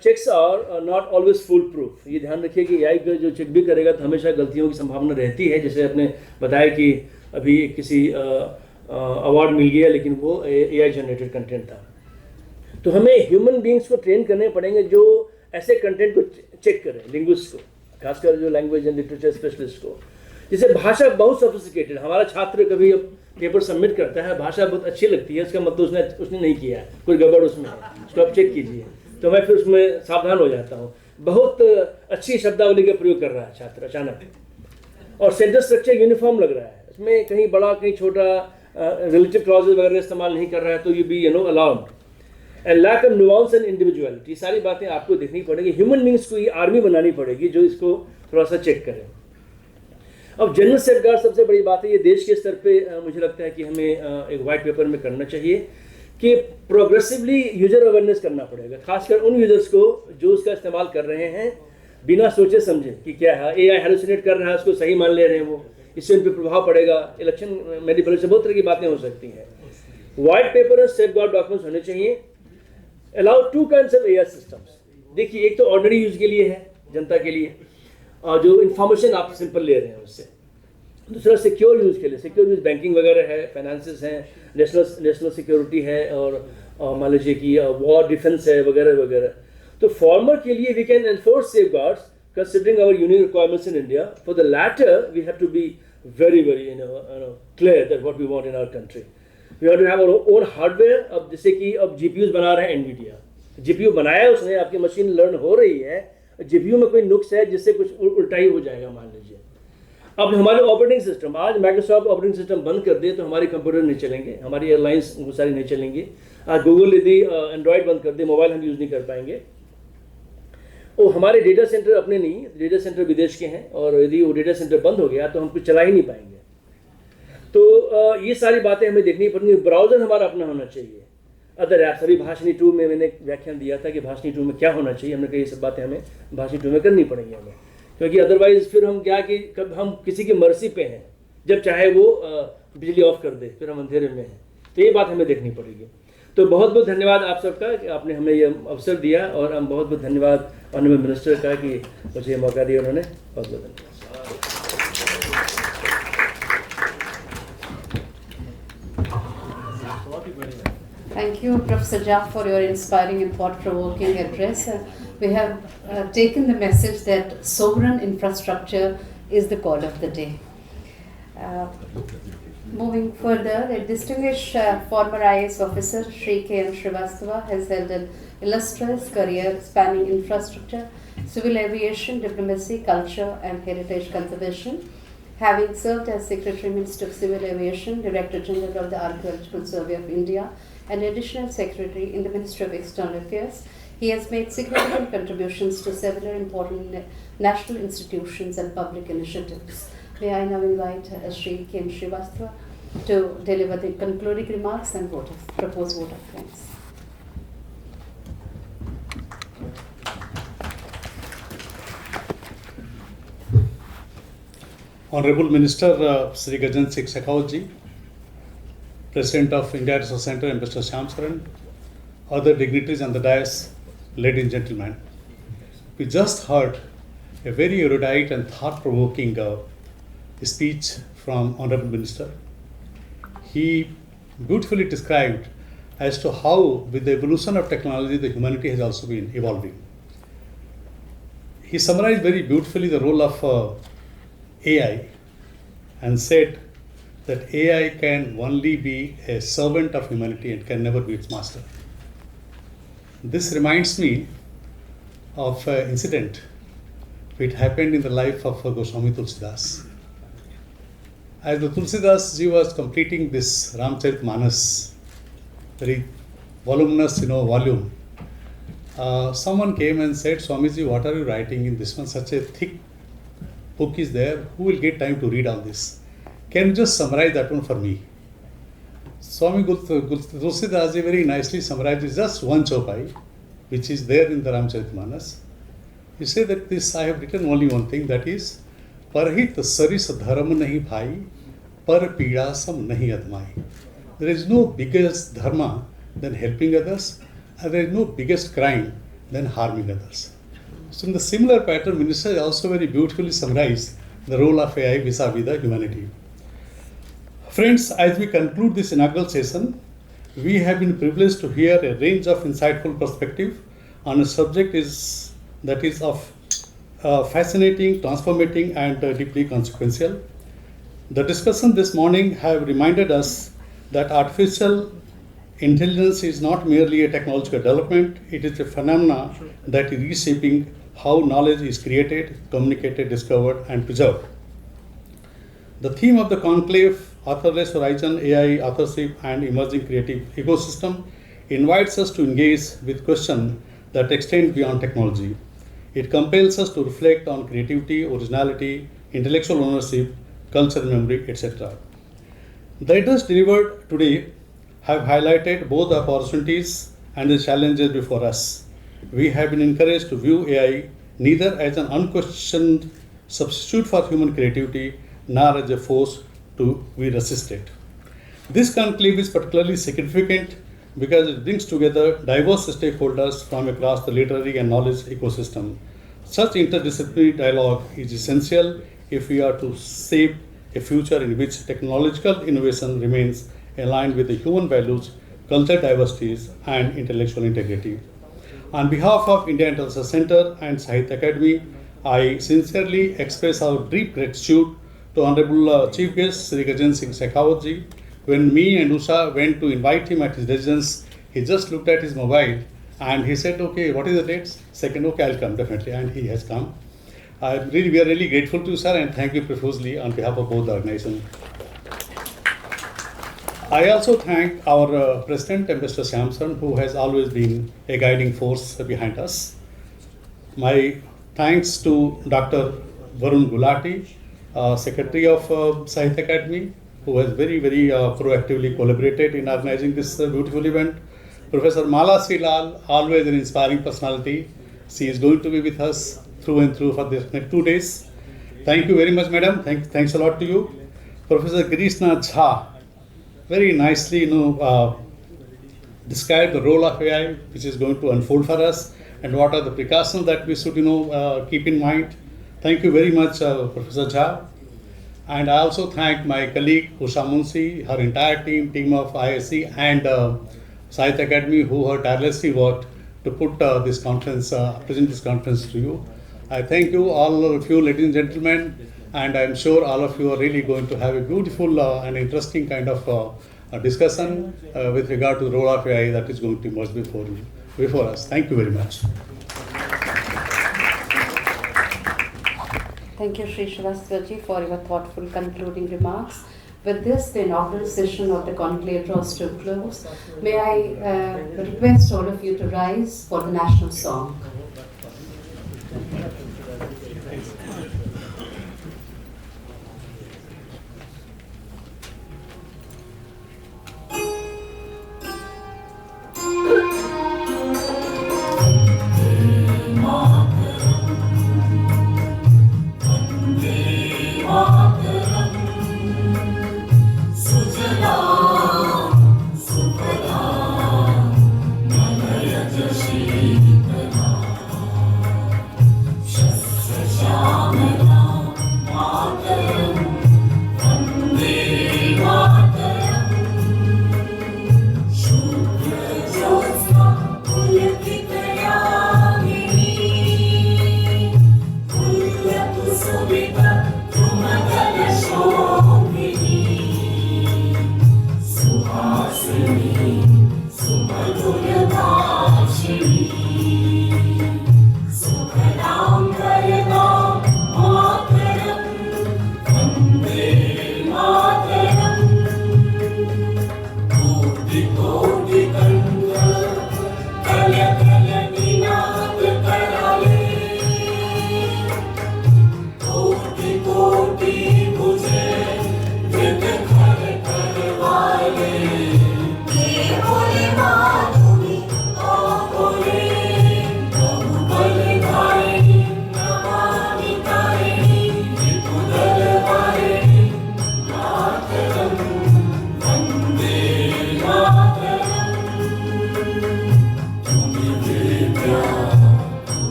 checks are not always foolproof. ये ध्यान रखिए कि AI का जो check भी करेगा तो हमेशा गलतियों की संभावना रहती है. जैसे आपने बताया कि अभी किसी अवार्ड मिल गया लेकिन वो AI जनरेटेड कंटेंट था. तो हमें ह्यूमन बींग्स को ट्रेन करने पड़ेंगे जो ऐसे कंटेंट को चेक करें, लिंग्विस्ट को, खासकर जो लैंग्वेज एंड लिटरेचर स्पेशलिस्ट को. जैसे भाषा बहुत सोफिस्टिकेटेड, हमारा छात्र कभी पेपर सबमिट करता है, भाषा बहुत अच्छी लगती है, इसका मतलब उसने नहीं किया है, कोई गड़बड़ उसमें है, उसको आप चेक कीजिए. तो मैं फिर उसमें सावधान हो जाता हूँ. बहुत अच्छी शब्दावली का प्रयोग कर रहा है छात्र अचानक, और सेंटेंस स्ट्रक्चर यूनिफॉर्म लग रहा है, इसमें कहीं बड़ा कहीं छोटा रिलेटिव क्लॉजेज वगैरह इस्तेमाल नहीं कर रहा है, तो ये भी allowed. And lack of nuance and individuality, सारी बातें आपको देखनी पड़ेगी. ह्यूमन बींग्स को ये आर्मी बनानी पड़ेगी जो इसको थोड़ा सा चेक करें. अब जनरल सेफगार्ड सबसे बड़ी बात है, ये देश के स्तर पे मुझे लगता है कि हमें एक वाइट पेपर में करना चाहिए कि प्रोग्रेसिवली यूजर अवेयरनेस करना पड़ेगा, खासकर उन यूजर्स को जो उसका इस्तेमाल कर रहे हैं बिना सोचे समझे कि क्या है, AI हेलुसिनेट कर रहा है, उसको सही मान ले रहे हैं, वो इससे उन पर प्रभाव पड़ेगा. इलेक्शन मैनिपुलेशन, बहुत तरह की बातें हो सकती हैं. वाइट पेपर और सेफगार्ड डॉक्यूमेंट्स होने चाहिए. Allow 2 kinds of AI systems. देखिए, एक तो ऑर्डिनरी यूज के लिए है, जनता के लिए, और जो इन्फॉर्मेशन आप सिंपल ले रहे हैं उससे. दूसरा सिक्योर यूज के लिए, सिक्योर यूज बैंकिंग वगैरह है, फाइनेंसेस हैं, नेशनल सिक्योरिटी है, और मान लीजिए कि वॉर डिफेंस है वगैरह वगैरह. तो फॉर्मर के लिए we can enforce safeguards considering our unique requirements in India. For the latter we have to be very clear that what we want in our country. We have to have our own hardware. अब जैसे कि अब GPUs बना रहे हैं Nvidia, GPU बनाया है उसने, आपकी मशीन लर्न हो रही है, जीपीयू में कोई नुक्स है जिससे कुछ उल्टा ही हो जाएगा मान लीजिए. अब हमारे ऑपरेटिंग सिस्टम, आज माइक्रोसॉफ्ट ऑपरेटिंग सिस्टम बंद कर दे तो हमारे कंप्यूटर नहीं चलेंगे, हमारी एयरलाइंस बहुत सारी नहीं चलेंगी. आज गूगल यदि एंड्रॉयड बंद कर दे, मोबाइल हम यूज़ नहीं कर पाएंगे. और हमारे डेटा सेंटर अपने नहीं, डेटा सेंटर विदेश के हैं, और यदि वो डेटा सेंटर बंद हो गया तो हम कुछ चला ही नहीं पाएंगे. तो ये सारी बातें हमें देखनी पड़ेंगी. ब्राउज़र हमारा अपना होना चाहिए. अदर ऐप्स, अभी भाषणी 2 में मैंने व्याख्यान दिया था कि भाषणी 2 में क्या होना चाहिए. हमने कहा ये सब बातें हमें भाषणी 2 में करनी पड़ेंगी हमें, क्योंकि अदरवाइज फिर हम क्या कि कब हम किसी की मर्जी पे हैं, जब चाहे वो बिजली ऑफ कर दे फिर हम अंधेरे में हैं. तो ये बात हमें देखनी पड़ेगी. तो बहुत बहुत धन्यवाद आप सबका कि आपने हमें ये अवसर दिया, और हम बहुत बहुत धन्यवाद ऑनरेबल मिनिस्टर का कि मुझे मौका दिया उन्होंने. बहुत बहुत धन्यवाद. Thank you, Professor Jha, for your inspiring and thought-provoking address. We have taken the message that sovereign infrastructure is the call of the day. Moving further, a distinguished former IAS officer, Shri K.M. Srivastava, has held an illustrious career spanning infrastructure, civil aviation, diplomacy, culture, and heritage conservation. Having served as Secretary Minister of Civil Aviation, Director General of the Archaeological Survey of India, and Additional Secretary in the Ministry of External Affairs, he has made significant contributions to several important national institutions and public initiatives. May I now invite Shri K.M. Srivastava to deliver the concluding remarks and propose vote of thanks. Honorable Minister Sri Gajendra Singh Shekhawat ji, President of India Research Center, Ambassador Shyam Saran, other dignitaries on the dais, ladies and gentlemen. We just heard a very erudite and thought-provoking speech from Honorable Minister. He beautifully described as to how, with the evolution of technology, the humanity has also been evolving. He summarized very beautifully the role of AI and said that AI can only be a servant of humanity and can never be its master. This reminds me of an incident which happened in the life of Goswami Tulsidas. As the Tulsidas ji was completing this Ramcharitmanas, very voluminous volume, someone came and said, Swamiji, what are you writing in this one? Such a thick book is there. Who will get time to read all this? Can you just summarize that one for me? Swami Tulsidas ji very nicely summarized just one chaupai, which is there in the Ramcharitmanas. He said that this I have written only one thing, that is, परहित सरिस धर्म नहीं भाई, पर पीड़ा सम नहीं अधमाई. there is no biggest dharma than helping others, and there is no biggest crime than harming others. So in the similar pattern, Minister also very beautifully summarized the role of AI vis-a-vis the humanity. Friends, as we conclude this inaugural session, we have been privileged to hear a range of insightful perspectives on a subject that is of fascinating, transformating, and deeply consequential. The discussion this morning have reminded us that artificial intelligence is not merely a technological development, it is a phenomena that is reshaping how knowledge is created, communicated, discovered, and preserved. The theme of the conclave, Authorless Horizon, AI, Authorship, and Emerging Creative Ecosystem, invites us to engage with questions that extend beyond technology. It compels us to reflect on creativity, originality, intellectual ownership, cultural memory, etc. The address delivered today have highlighted both the opportunities and the challenges before us. We have been encouraged to view AI neither as an unquestioned substitute for human creativity, nor as a force to be resisted. This conclave is particularly significant because it brings together diverse stakeholders from across the literary and knowledge ecosystem. Such interdisciplinary dialogue is essential if we are to shape a future in which technological innovation remains aligned with the human values, cultural diversities, and intellectual integrity. On behalf of India International Center and Sahitya Academy, I sincerely express our deep gratitude to Honorable Chief Guest Sri Gajendra Singh Shekhawat ji. When me and Usha went to invite him at his residence, he just looked at his mobile and he said, "Okay, what is the date?" Second, "Okay, I'll come definitely," and he has come. We are really grateful to you, sir, and thank you profusely on behalf of both the organizations. I also thank our President, Ambassador Shyam, who has always been a guiding force behind us. My thanks to Dr. Varun Gulati, Secretary of Sahitya Academy, who has very proactively collaborated in organizing this beautiful event. Professor Mala Srilal, always an inspiring personality. She is going to be with us through and through for the next 2 days. Thank you very much, madam. Thanks a lot to you. Professor Girishnath Jha, very nicely, described the role of AI, which is going to unfold for us, and what are the precautions that we should, keep in mind. Thank you very much, Professor Jha. And I also thank my colleague Usha Munshi, her entire team of ISC and Sahitya Academy, who have tirelessly worked to put this conference, present this conference to you. I thank you, all of you, ladies and gentlemen, and I'm sure all of you are really going to have a beautiful and interesting kind of discussion with regard to the role of AI that is going to emerge before us. Thank you very much. Thank you, Sri Srivastavaji, for your thoughtful concluding remarks. With this, the inaugural session of the conclave draws to a close. May I request all of you to rise for the national song. कोटि कोटि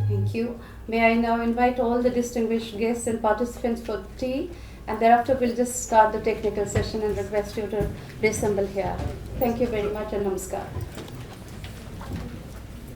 Thank you. May I now invite all the distinguished guests and participants for tea, and thereafter we'll just start the technical session and request you to reassemble here. Thank you very much and namaskar.